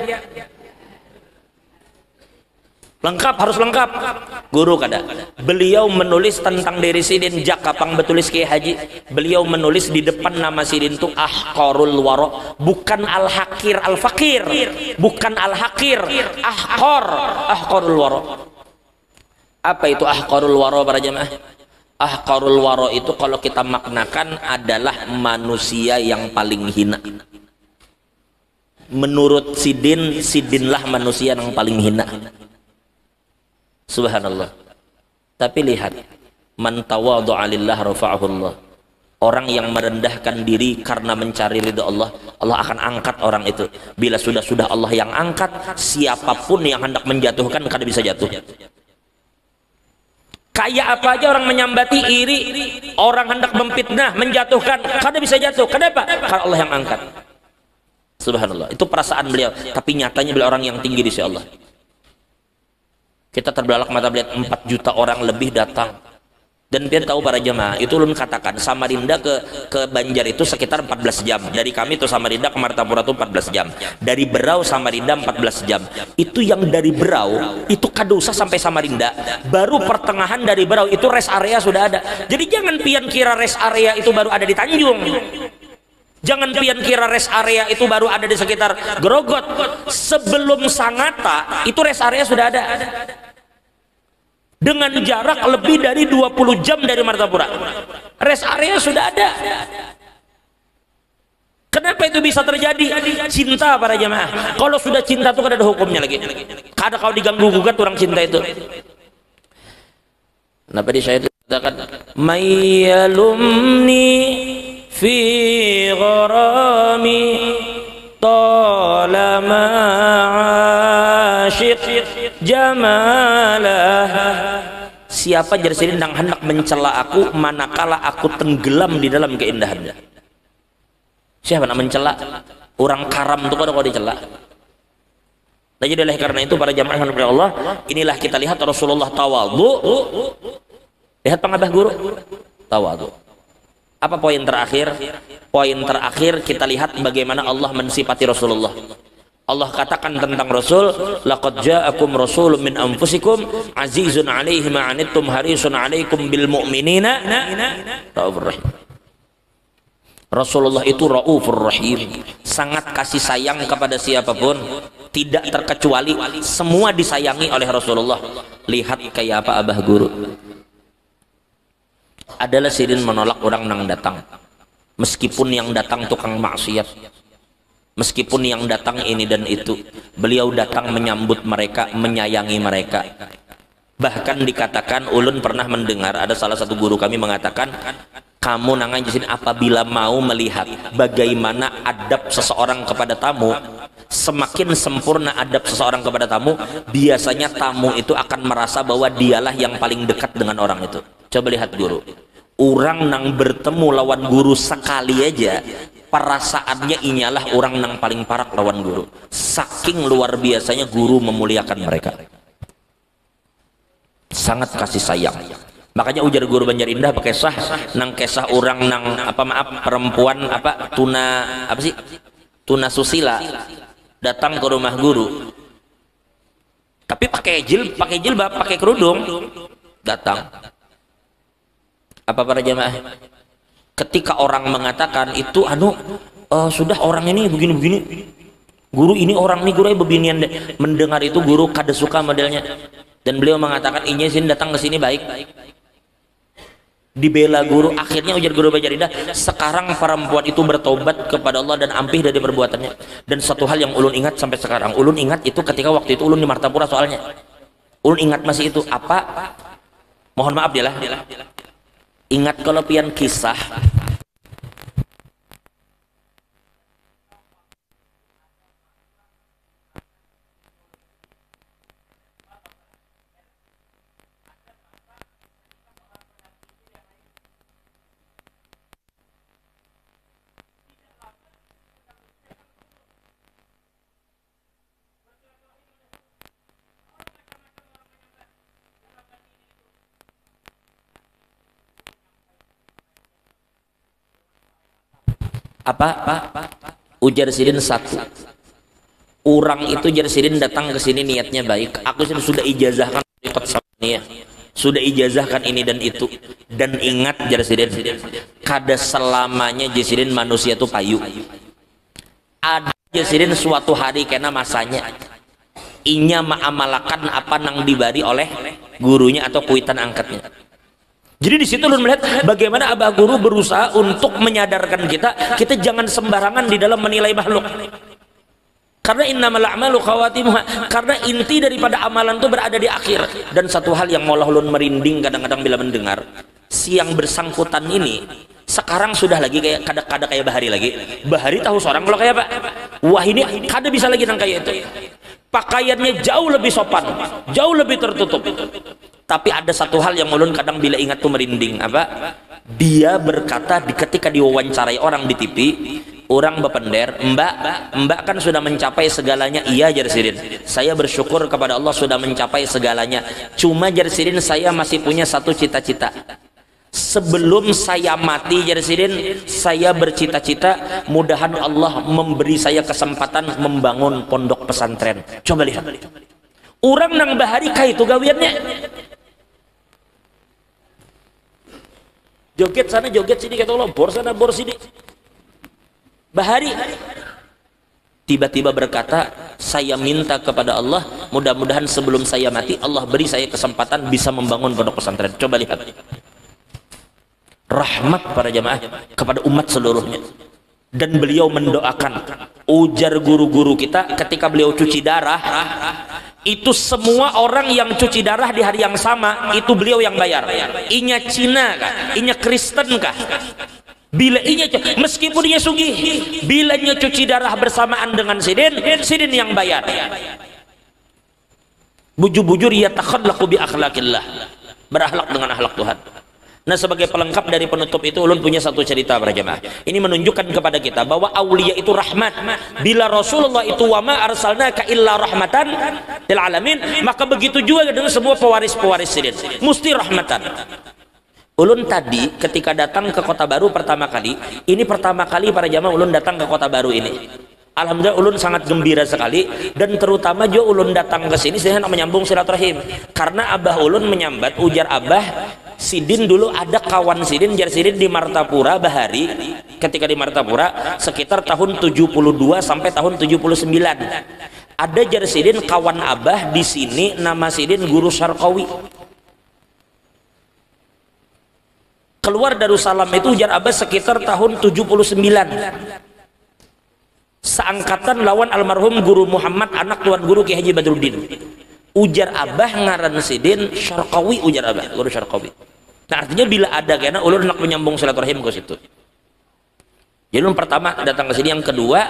Lengkap, harus lengkap. Guru kada. Beliau menulis tentang diri Sidin jak kapang betulis Kiai Haji. Beliau menulis di depan nama Sidin itu ahqarul wara, bukan al-hakir al-fakir, bukan al-hakir, ahqarul wara. Apa itu ahqarul wara para jamaah? Ahqarul wara itu kalau kita maknakan adalah manusia yang paling hina. Menurut Sidinlah manusia yang paling hina. Subhanallah. Tapi lihat, man tawadhu'a lillah rafa'ahullah. Orang yang merendahkan diri karena mencari ridha Allah, Allah akan angkat orang itu. Bila sudah Allah yang angkat, siapapun yang hendak menjatuhkan kada bisa jatuh. Kayak apa aja orang menyambati iri, orang hendak memfitnah, menjatuhkan, kada bisa jatuh. Kenapa? Karena Allah yang angkat. Subhanallah. Itu perasaan beliau, tapi nyatanya beliau orang yang tinggi di sisi Allah. Kita terbelalak mata melihat 4 juta orang lebih datang. Dan biar tahu para jemaah, itu ulun katakan Samarinda ke Banjar itu sekitar 14 jam. Dari kami itu Samarinda ke Martapura itu 14 jam. Dari Berau Samarinda 14 jam. Itu yang dari Berau itu kada usah sampai Samarinda, baru pertengahan dari Berau itu rest area sudah ada. Jadi jangan pian kira rest area itu baru ada di Tanjung. Jangan pian kira rest area itu baru ada di sekitar Grogot. Sebelum Sangatta itu rest area sudah ada. Dengan jarak lebih dari 20 jam dari Martapura, rest area sudah ada. Kenapa itu bisa terjadi? Cinta para jemaah. Kalau sudah cinta itu kada ada hukumnya lagi. Kada kau diganggu gugat orang cinta itu. Kenapa di saya itu katakan mayyalumni fi gharami talama asyiq jamalah. Siapa Jersidin yang hendak mencela aku manakala aku tenggelam di dalam keindahannya. Siapa nak mencela? Orang karam itu kalau dicela. Nah, jadi oleh karena itu para jamaah yang dimuliakan Allah, inilah kita lihat Rasulullah tawadhu. Lihat pengabah guru tawadhu. Apa poin terakhir? Poin terakhir kita lihat bagaimana Allah mensifati Rasulullah. Allah katakan tentang Rasul, laqad ja'akum rasulun min anfusikum azizun 'alaihi ma 'anittum harisun 'alaikum bil mu'minina raufur rahim. Rasulullah itu raufur rahim, sangat kasih sayang kepada siapapun, tidak terkecuali, semua disayangi oleh Rasulullah. Lihat kayak apa abah guru. Adalah Sirin menolak orang nang datang, meskipun yang datang tukang maksiat, meskipun yang datang ini dan itu, beliau datang menyambut mereka, menyayangi mereka. Bahkan dikatakan, ulun pernah mendengar ada salah satu guru kami mengatakan, kamu nangan di sini apabila mau melihat bagaimana adab seseorang kepada tamu, semakin sempurna adab seseorang kepada tamu, biasanya tamu itu akan merasa bahwa dialah yang paling dekat dengan orang itu. Coba lihat guru, orang nang bertemu lawan guru sekali aja, perasaannya inyalah orang nang paling parak lawan guru. Saking luar biasanya guru memuliakan mereka, sangat kasih sayang. Makanya ujar guru Banjar Indah pakai sah nang kesah orang nang apa maaf perempuan apa tuna susila datang ke rumah guru, tapi pakai jilbab, pakai kerudung datang. Apa para jamaah? Ketika orang mengatakan itu sudah orang ini begini-begini, guru ini orang ini guru beginian deh. Mendengar itu guru kada suka modelnya, dan beliau mengatakan inya sini datang ke sini baik. Dibela guru, akhirnya ujar guru Banjar Indah, sekarang perempuan itu bertobat kepada Allah dan ampih dari perbuatannya. Dan satu hal yang ulun ingat sampai sekarang, ulun ingat itu ketika waktu itu ulun di Martapura, soalnya ulun ingat masih itu apa, mohon maaf dia lah, ingat kalau pian kisah ujar Sidin satu orang itu, jar Sidin datang ke sini niatnya baik, aku sudah ijazahkan sudah ijazahkan ini dan itu, dan ingat jar Sidin, kada selamanya jar Sidin manusia itu payu. Ada jar Sidin suatu hari kena masanya inya ma'amalakan apa nang dibari oleh gurunya atau kuitan angkatnya. Jadi di situ lu melihat bagaimana abah guru berusaha untuk menyadarkan kita jangan sembarangan di dalam menilai makhluk. Karena innamal a'malu khawatimuha, karena inti daripada amalan itu berada di akhir. Dan satu hal yang malah ulun merinding kadang-kadang bila mendengar, si yang bersangkutan ini sekarang sudah lagi kayak kada kayak Bahari lagi. Bahari tahu seorang kalau kayak apa? Wah ini kada bisa lagi nang kayak itu. Pakaiannya jauh lebih sopan, jauh lebih tertutup. Tapi ada satu hal yang ulun kadang bila ingat tuh merinding, apa? Dia berkata ketika diwawancarai orang di TV, orang bepender, mbak kan sudah mencapai segalanya. Iya jar Sidin, saya bersyukur kepada Allah sudah mencapai segalanya. Cuma jar Sidin, saya masih punya satu cita-cita. Sebelum saya mati jar Sidin, saya bercita-cita mudahan Allah memberi saya kesempatan membangun pondok pesantren. Coba lihat, orang nang Bahari kah itu gawiannya, joget sana joget sini, kata Allah bor sana bor sini. Bahari tiba-tiba berkata, saya minta kepada Allah mudah-mudahan sebelum saya mati Allah beri saya kesempatan bisa membangun pondok pesantren. Coba lihat rahmat para jamaah kepada umat seluruhnya. Dan beliau mendoakan, ujar guru-guru kita ketika beliau cuci darah itu, semua orang yang cuci darah di hari yang sama itu beliau yang bayar. Inya Cina kah, inya Kristen kah, bila inya meskipun dia sugih, bila inya cuci darah bersamaan dengan Sidin yang bayar. Bujur-bujur ya takhallaqu bi akhlaqillah, berakhlak dengan akhlak Tuhan. Nah, sebagai pelengkap dari penutup itu ulun punya satu cerita para jemaah. Ini menunjukkan kepada kita bahwa aulia itu rahmat. Bila Rasulullah itu wa ma arsalnaka illa rahmatan lil alamin, maka begitu juga dengan semua pewaris-pewaris Sidin, mesti rahmatan. Ulun tadi ketika datang ke Kota Baru pertama kali, ini pertama kali para jemaah ulun datang ke Kota Baru ini. Alhamdulillah ulun sangat gembira sekali, dan terutama jo ulun datang ke sini saya menyambung silaturahim karena abah ulun menyambat. Ujar abah, Sidin dulu ada kawan Sidin, jar Sidin di Martapura Bahari, ketika di Martapura sekitar tahun 72 sampai tahun 79. Ada jar Sidin kawan abah di sini, nama Sidin Guru Syarqawi. Keluar Darussalam itu ujar abah sekitar tahun 79. Seangkatan lawan almarhum Guru Muhammad, anak Tuan Guru Ki Haji Badruddin. Ujar abah ngaran Sidin Syarqawi, ujar abah Guru Syarqawi. Nah artinya bila ada kena ulun nak menyambung silaturahim ke situ. Jadi ulun pertama datang ke sini, yang kedua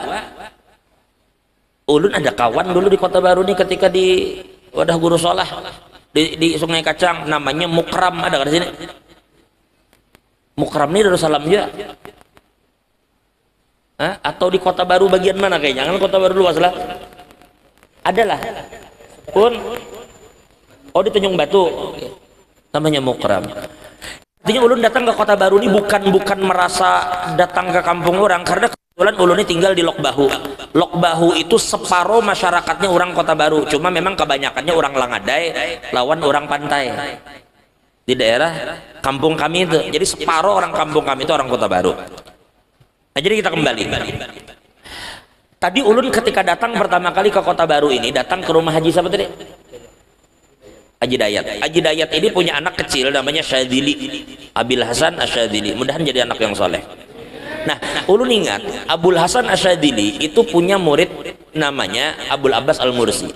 ulun ada kawan dulu di Kota Baru nih ketika di Wadah Guru Sholah di Sungai Kacang, namanya Mukram, ada di sini. Mukram ini Darussalam juga. Atau di Kota Baru bagian mana kayaknya? Kan Kota Baru luas lah. Adalah. Pun. Oh di Tanjung Batu. Oke. Namanya Mukram. Artinya ulun datang ke Kota Baru ini bukan merasa datang ke kampung orang, karena kebetulan ulun ini tinggal di Lok Bahu. Lok Bahu itu separuh masyarakatnya orang Kota Baru, cuma memang kebanyakannya orang Langadai lawan orang pantai. Di daerah kampung kami itu. Jadi separuh orang kampung kami itu orang Kota Baru. Nah, jadi kita kembali. Tadi ulun ketika datang pertama kali ke Kota Baru ini, datang ke rumah Haji siapa tadi? Haji Dayat. Haji Dayat ini punya anak kecil namanya Syadzili, Abil Hasan Asyadzili. Mudahan jadi anak yang soleh. Nah, ulun ingat Abul Hasan Asyadzili itu punya murid namanya Abul Abbas Al-Mursi.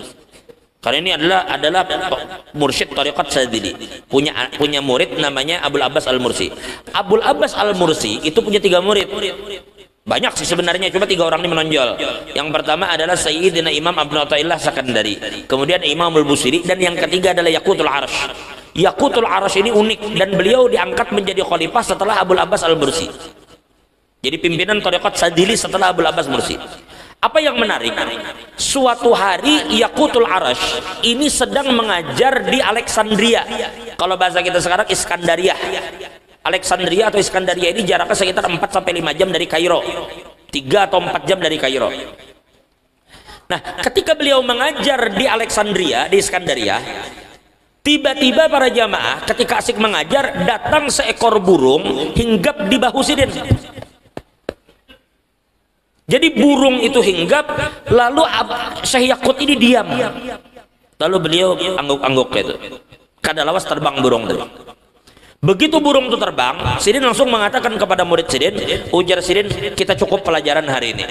Karena ini adalah mursyid Thariqat Syadzili. Punya murid namanya Abul Abbas Al-Mursi. Abul Abbas Al-Mursi itu punya 3 murid. Banyak sih sebenarnya, cuma 3 orang ini menonjol. Yang pertama adalah Sayyidina Imam Abdul Athaillah Sakandari, kemudian Imam Al-Busiri, dan yang ketiga adalah Yaqutul Arash. Yaqutul Arash ini unik, dan beliau diangkat menjadi khalifah setelah Abul Abbas Al-Mursi. Jadi pimpinan Thariqat Syadzili setelah Abul Abbas Mursi. Apa yang menarik? Suatu hari Yaqutul Arash ini sedang mengajar di Alexandria. Kalau bahasa kita sekarang Iskandariah. Alexandria atau Iskandaria ini jaraknya sekitar 4-5 jam dari Kairo, 3 atau 4 jam dari Kairo. Nah, ketika beliau mengajar di Alexandria, di Iskandaria, tiba-tiba para jamaah ketika asik mengajar, datang seekor burung hinggap di bahu Sidin. Jadi burung itu hinggap, lalu Syekh Yaqut ini diam. Lalu beliau angguk-angguk gitu. Kadalawas terbang burung tadi. Begitu burung itu terbang, Sidin langsung mengatakan kepada murid Sidin, ujar Sidin, kita cukup pelajaran hari ini.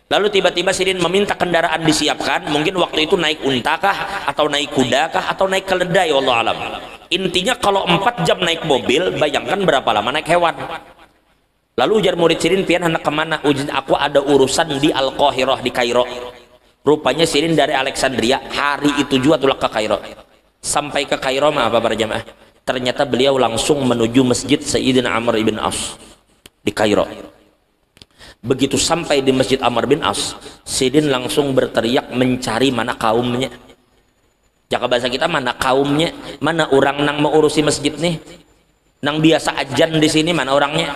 Lalu tiba-tiba Sidin meminta kendaraan disiapkan, mungkin waktu itu naik unta kah, atau naik kuda kah, atau naik keledai, wallahu alam. Intinya kalau 4 jam naik mobil, bayangkan berapa lama naik hewan. Lalu ujar murid Sidin, pian hendak kemana? Ujar, aku ada urusan di Al-Qahirah, di Kairo. Rupanya Sidin dari Alexandria, hari itu juga tulak ke Kairo. Sampai ke Kairo, apa para jamaah? Ternyata beliau langsung menuju masjid Sayyidina Amr ibn As di Kairo. Begitu sampai di masjid Amr bin As, Sidin langsung berteriak mencari mana kaumnya. Jaka bahasa kita mana kaumnya, mana orang nang mengurusi masjid nih, nang biasa ajan di sini, mana orangnya?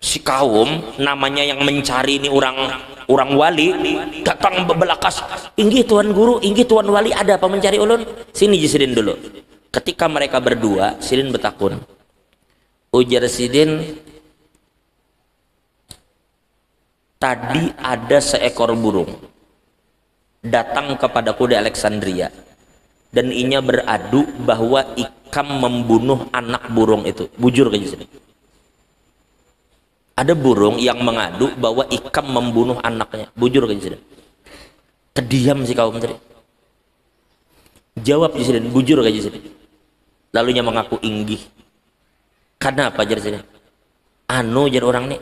Si kaum namanya yang mencari ini orang wali datang belakas, inggih tuan guru, inggih tuan wali, ada apa mencari ulun? Sini Sidin dulu. Ketika mereka berdua, Sidin bertakun. Ujar Sidin, tadi ada seekor burung datang kepadaku di Alexandria, dan inya beradu bahwa ikam membunuh anak burung itu. Bujur kayak Sidin. Ada burung yang mengadu bahwa ikam membunuh anaknya. Bujur kayak Sidin. Terdiam si kaum tadi. Jawab Sidin, bujur kayak Sidin. Lalunya mengaku inggih. Kenapa jar Sidin? Anu jar orang nih,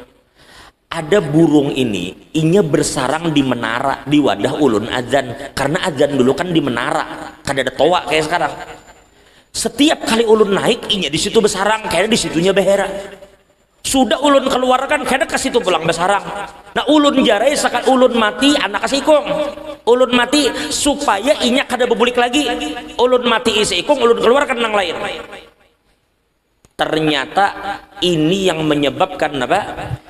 ada burung ini, inya bersarang di menara di wadah ulun azan. Karena azan dulu kan di menara, kan ada toa kayak sekarang. Setiap kali ulun naik, inya di situ bersarang, kayaknya di situnya behera. Sudah ulun keluarkan, kayaknya ke situ pulang bersarang. Nah ulun jarai sakat ulun mati, anak kasikong. Ulun mati supaya inya kada bebulik lagi. Ulun mati isi ikung, ulun keluarkan nang lain. Ternyata ini yang menyebabkan apa?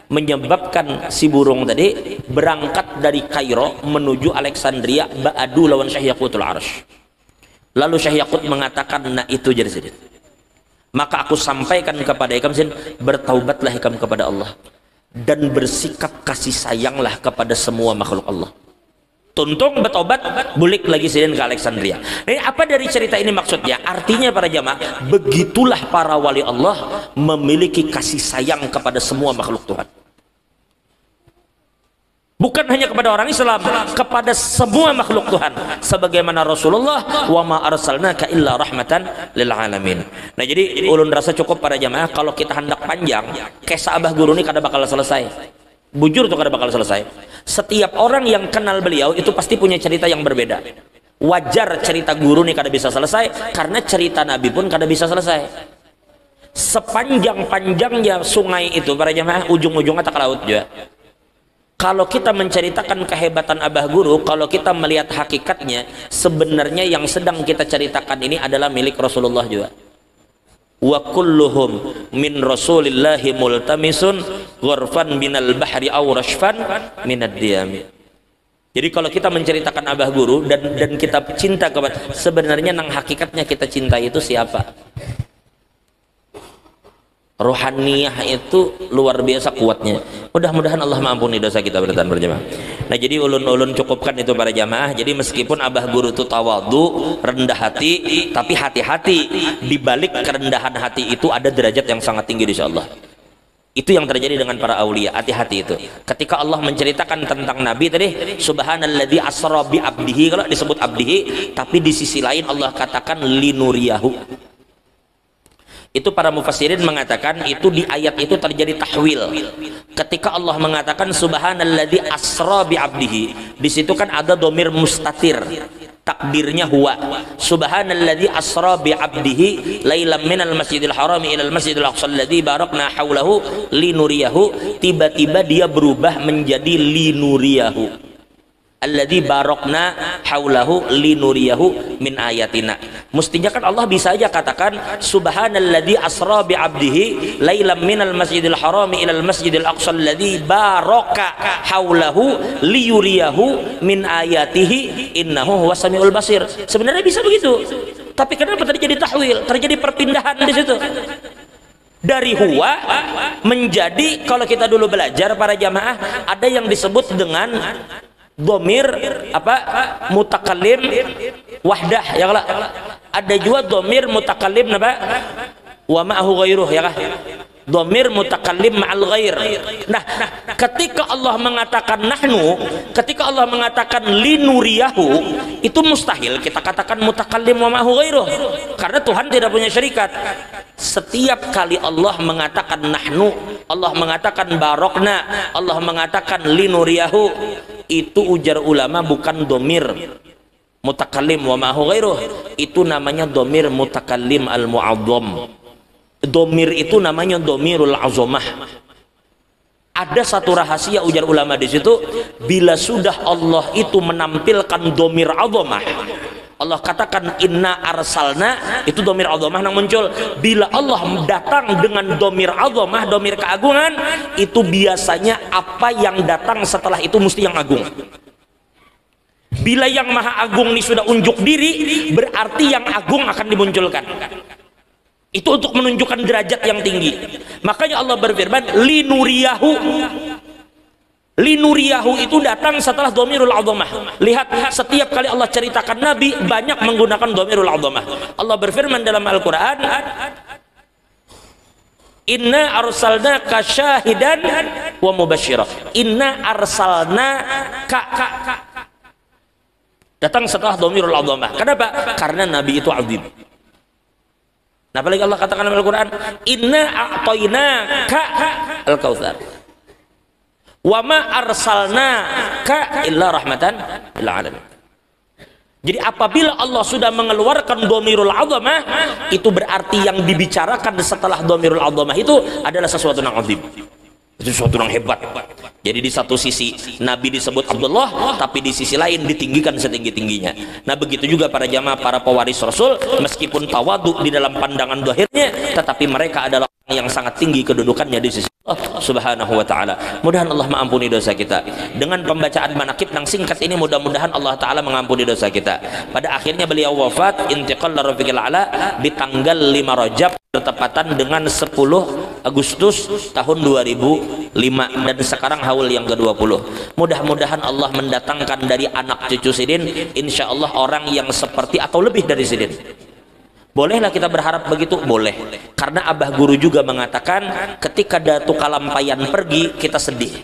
Menyebabkan si burung tadi berangkat dari Kairo menuju Alexandria ba'adu lawan Syekh Yaqutul Arsh. Lalu Syekh Yaqut mengatakan, nah itu jadi sedih. Maka aku sampaikan kepada Ikam Sin, bertaubatlah Ikam kepada Allah dan bersikap kasih sayanglah kepada semua makhluk Allah. Tuntung bertobat, bulik lagi sidin ke Alexandria. Ini apa dari cerita ini maksudnya? Artinya para jamaah, begitulah para wali Allah memiliki kasih sayang kepada semua makhluk Tuhan. Bukan hanya kepada orang Islam, kepada semua makhluk Tuhan. Sebagaimana Rasulullah, wa ma arsalnaka illa rahmatan lil alamin. Nah, jadi ulun rasa cukup para jamaah kalau kita hendak panjang, kisah Abah Guru ini kada bakal selesai. Bujur tuh kada bakal selesai. Setiap orang yang kenal beliau itu pasti punya cerita yang berbeda. Wajar cerita guru nih kada bisa selesai, karena cerita Nabi pun kada bisa selesai. Sepanjang-panjangnya sungai itu para jamaah, ujung-ujungnya tak ke laut juga. Kalau kita menceritakan kehebatan Abah Guru, kalau kita melihat hakikatnya, sebenarnya yang sedang kita ceritakan ini adalah milik Rasulullah juga. Wa kulluhum min rasulillahi multamisun ghurfan minal bahri aw rashfan minad diyami. Jadi kalau kita menceritakan Abah Guru dan kita cinta kepada, sebenarnya nang hakikatnya kita cintai itu siapa? Rohaniyah itu luar biasa kuatnya. Mudah-mudahan Allah mengampuni dosa kita berjamaah. Nah, jadi ulun-ulun cukupkan itu para jamaah. Jadi meskipun Abah Guru itu tawadhu, rendah hati, tapi hati-hati, di balik kerendahan hati itu ada derajat yang sangat tinggi insyaallah. Itu yang terjadi dengan para aulia, hati-hati itu. Ketika Allah menceritakan tentang Nabi tadi, subhanalladzi asra bi abdihi, kalau disebut abdihi, tapi di sisi lain Allah katakan linuriyahu. Itu para mufassirin mengatakan itu di ayat itu terjadi tahwil. Ketika Allah mengatakan subhanalladzi asra bi abdihi, di situ kan ada domir mustatir, takdirnya huwa. Subhanalladzi asra bi abdihi lailam minal masjidil harami ilal masjidil aqsa alladzi barakna haulahu linuriyahu. Tiba-tiba dia berubah menjadi linuriyahu, alladzi barakna haulahu linuriyahu min ayatina. Mestinya kan Allah bisa aja katakan subhanalladzi asra bi abdihi lailam minal masjidil harami ilal masjidil aqsa alladzi baraka haulahu liyuriyahu min ayatihi innahu huwas samiul basir. Sebenarnya bisa begitu. Tapi kenapa terjadi tahwil? Terjadi perpindahan di situ. Dari huwa menjadi, kalau kita dulu belajar para jamaah, ada yang disebut dengan domir apa mutakallim wahdah ya kala. Ada juga domir mutakallim apa wa ma'ahu ghairuh ya kah, domir mutakallim ma'al ghair. Nah, ketika Allah mengatakan nahnu, ketika Allah mengatakan linuriyahu, itu mustahil kita katakan mutakallim wa ma'ahu ghairuh, karena Tuhan tidak punya syarikat. Setiap kali Allah mengatakan nahnu, Allah mengatakan barokna, Allah mengatakan linuriyahu, itu ujar ulama bukan domir mutakallim wa ma'ahu ghairuh, itu namanya domir mutakallim al-mu'azzam. Domir itu namanya domirul azamah. Ada satu rahasia ujar ulama di situ, bila sudah Allah itu menampilkan domir azamah, Allah katakan inna arsalna, itu domir azamah yang muncul. Bila Allah datang dengan domir azamah, domir keagungan, itu biasanya apa yang datang setelah itu mesti yang agung. Bila yang maha agung ini sudah unjuk diri, berarti yang agung akan dimunculkan. Itu untuk menunjukkan derajat yang tinggi. Makanya Allah berfirman linuriyahu. Linuriyahu itu datang setelah domirul azamah. Lihat, setiap kali Allah ceritakan Nabi banyak menggunakan domirul azamah. Allah berfirman dalam Al-Quran, inna arsalnaka syahidan wa mubashshira. Inna arsalnaka, datang setelah domirul azamah. Kenapa? Karena Nabi itu azim. Nah, apalagi Allah katakan dalam Al-Quran, inna a'tainaka al-kautsar wa ma arsalnaka illa rahmatan lil alamin. Jadi apabila Allah sudah mengeluarkan domirul azamah, itu berarti yang dibicarakan setelah domirul azamah itu adalah sesuatu yang azim, sesuatu yang hebat. Jadi di satu sisi Nabi disebut Abdullah, tapi di sisi lain ditinggikan setinggi-tingginya. Nah begitu juga para jamaah, para pewaris Rasul, meskipun tawadhu di dalam pandangan zahirnya, tetapi mereka adalah orang yang sangat tinggi kedudukannya di sisi Allah Subhanahu wa taala. Mudah-mudahan Allah mengampuni dosa kita. Dengan pembacaan manaqib yang singkat ini, mudah-mudahan Allah taala mengampuni dosa kita. Pada akhirnya beliau wafat intiqal rafiqil a'la di tanggal 5 Rajab bertepatan dengan 10 Agustus tahun 2005, dan sekarang haul yang ke-20. Mudah-mudahan Allah mendatangkan dari anak cucu Sidin insya Allah orang yang seperti atau lebih dari Sidin. Bolehlah kita berharap begitu? Boleh. Karena Abah Guru juga mengatakan ketika Datu Kalampayan pergi kita sedih,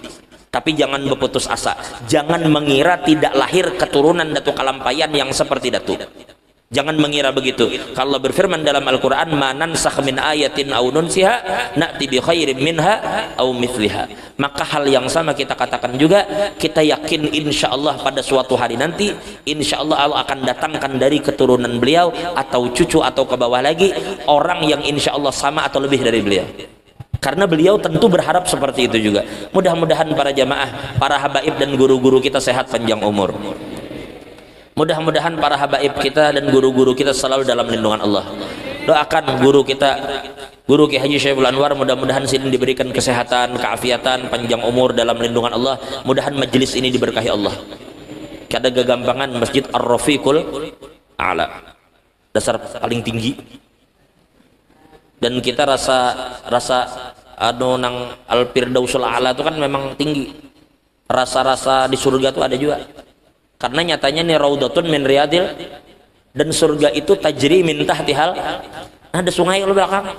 tapi jangan berputus asa. Jangan mengira tidak lahir keturunan Datu Kalampayan yang seperti Datu. Jangan mengira begitu. Kalau berfirman dalam Al-Quran, manansakh min ayatin aw nunsiha na'ti bi khairin minha aw mithliha. Maka hal yang sama kita katakan juga, kita yakin insya Allah pada suatu hari nanti insya Allah Allah akan datangkan dari keturunan beliau atau cucu atau ke bawah lagi orang yang insya Allah sama atau lebih dari beliau. Karena beliau tentu berharap seperti itu juga. Mudah-mudahan para jamaah, para habaib dan guru-guru kita sehat panjang umur. Mudah-mudahan para habaib kita dan guru-guru kita selalu dalam lindungan Allah. Doakan guru kita, Guru Ki Haji Syaiful Anwar, mudah-mudahan sini diberikan kesehatan, keafiatan, panjang umur dalam lindungan Allah. Mudah-mudahan majelis ini diberkahi Allah. Kada gagampangan Masjid Ar-Rafiqul A'la, dasar paling tinggi. Dan kita rasa anu nang Al-Firdausul A'la itu kan memang tinggi. Rasa-rasa di surga itu ada juga. Karena nyatanya nih raudatun min riyadil, dan surga itu tajri min tahtihal, ada sungai di belakang.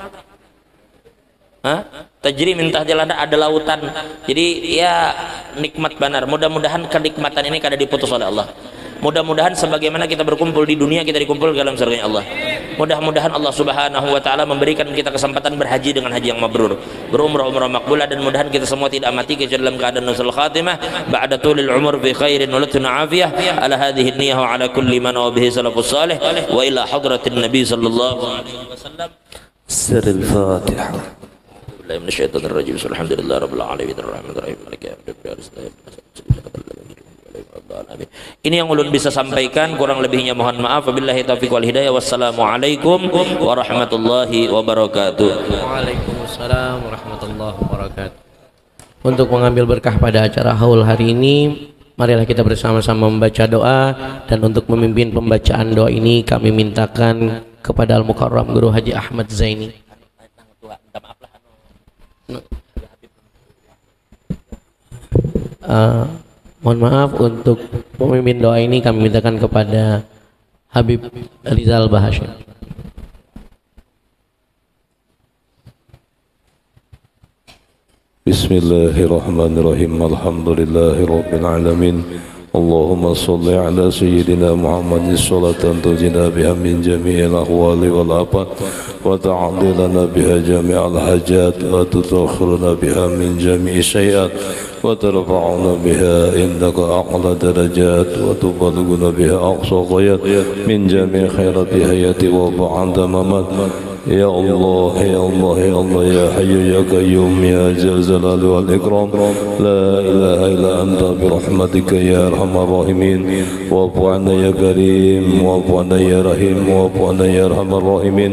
Tajri min tahtihal, ada lautan. Jadi ya nikmat benar. Mudah-mudahan kenikmatan ini kada diputus oleh Allah. Mudah-mudahan sebagaimana kita berkumpul di dunia, kita dikumpul dalam surganya Allah. Mudah-mudahan Allah Subhanahu wa taala memberikan kita kesempatan berhaji dengan haji yang mabrur, berumrah makbulah, dan mudahan kita semua tidak mati kecuali dalam keadaan husnul khatimah ba'da tulil umur bi khairin wa lutfin afiyah ala hadhihi niyyah wa ala kulli man wa bihi salafus salih wa ila hadratin nabi sallallahu alaihi wasallam. Sirrul Fatihah. Billahi minasyaitonir rajim. Alhamdulillah rabbil alamin arrahmanir rahim maliki yaumiddin. Ini yang ulun bisa sampaikan, kurang lebihnya mohon maaf. Wabillahi taufiq wal hidayah. Wassalamualaikum warahmatullahi wabarakatuh. Waalaikumsalam warahmatullahi wabarakatuh. Untuk mengambil berkah pada acara haul hari ini, marilah kita bersama-sama membaca doa. Dan untuk memimpin pembacaan doa ini kami mintakan kepada Al-Mukarram Guru Haji Ahmad Zaini. Mohon maaf, untuk pemimpin doa ini kami mintakan kepada Habib Rizal Bahasya. Bismillahirrahmanirrahim. Alhamdulillahirabbil alamin. Allahumma shalli ala sayyidina Muhammadin sholatan tujina biha min jami'il ahwali wal afat wa ta'dilana biha jami'al hajat wa tutakhiruna biha min jami'i syai'at wa tarfa'una biha indaka a'la darajat wa tubalighuna biha aqsa ghayat min jami'i khairati hayati wa ba'da mamat. Ya Allah, Ya Allah, Ya Allah, Ya Hayyu Ya Qayyum, Ya Dzal Jalali wal Ikram, La ilaha illa anta bi rahmatika ya arhamar rahimin. Wa'fu 'anna ya Karim, wa'fu 'anna ya Rahim, wa'fu 'anna ya arhamar rahimin.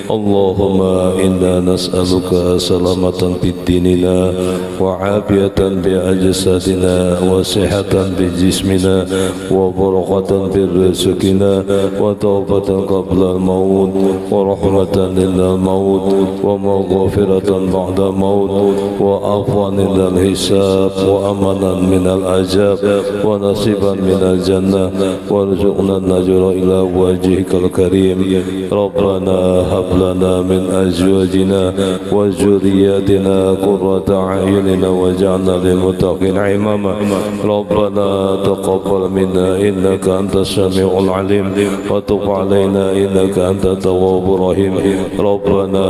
Allahumma inna nas'aluka salamatan fid dinina wa 'afiyatan bi ajsadina wa sihhatan bi jismina wa barakatan fir rizqina wa tawbatan qabla al-maut wa rahmatan إلا الموت ومغفرة بعد الموت وعفوا إلى الحساب وأمنا من العذاب ونصيبا من الجنة وارزقنا النجر إلى وجهك الكريم. ربنا هب لنا من أزواجنا وذرياتنا قرة أعين واجعلنا للمتقين إماما. ربنا تقبل منا إنك أنت السميع العليم وتب علينا إنك أنت التواب الرحيم. ربنا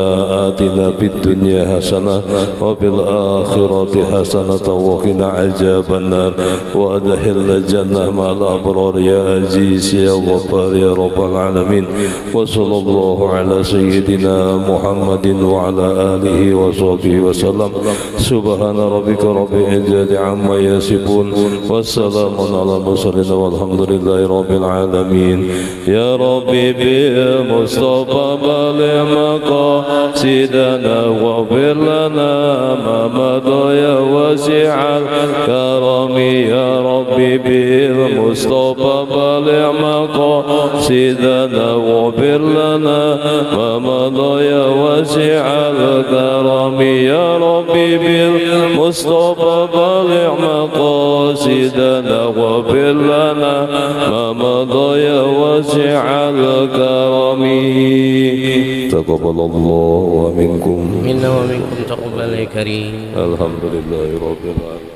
آتنا في الدنيا حسنة وفي الآخرة حسنة وقنا عذاب النار وأدخلنا الجنة مع الأبرار يا عزيز يا غفار يا رب العالمين وصلى الله على سيدنا محمد وعلى آله وصحبه وسلم سبحان ربك رب العزة عما يصفون والسلام على المرسلين والحمد لله رب العالمين يا ربي بالمصطفى بلغ مقاصدنا واغفر لنا ما مضى يا واسع الكرم يا ربي بالمصطفى بلغ مقاصدنا واغفر لنا ما مضى يا واسع الكرم يا ربي بالمصطفى بلغ مقاصدنا واغفر لنا ما مضى يا واسع الكرم تقبل الله منكم Minna wa minkum taqabbal ya karim. Alhamdulillahi rabbil alamin.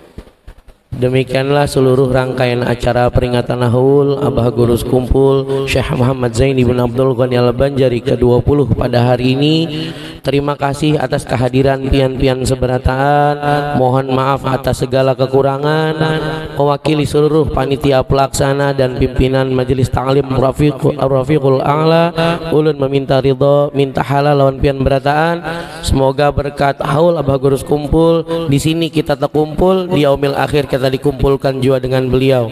Demikianlah seluruh rangkaian acara peringatan Haul Abah Gurus Kumpul Syekh Muhammad Zain bin Abdul Ghani Al-Banjari ke-20 pada hari ini. Terima kasih atas kehadiran pian-pian seberataan. Mohon maaf atas segala kekurangan. Mewakili seluruh panitia pelaksana dan pimpinan Majelis Ta'lim Rafiqul A'la, ulun meminta ridho, minta halal lawan pian berataan. Semoga berkat Haul Abah Gurus Kumpul di sini kita terkumpul, di yaumil akhir kita dikumpulkan juga dengan beliau.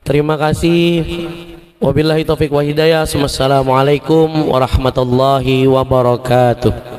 Terima kasih. Wabillahi taufiq wa hidayah. Assalamualaikum warahmatullahi wabarakatuh.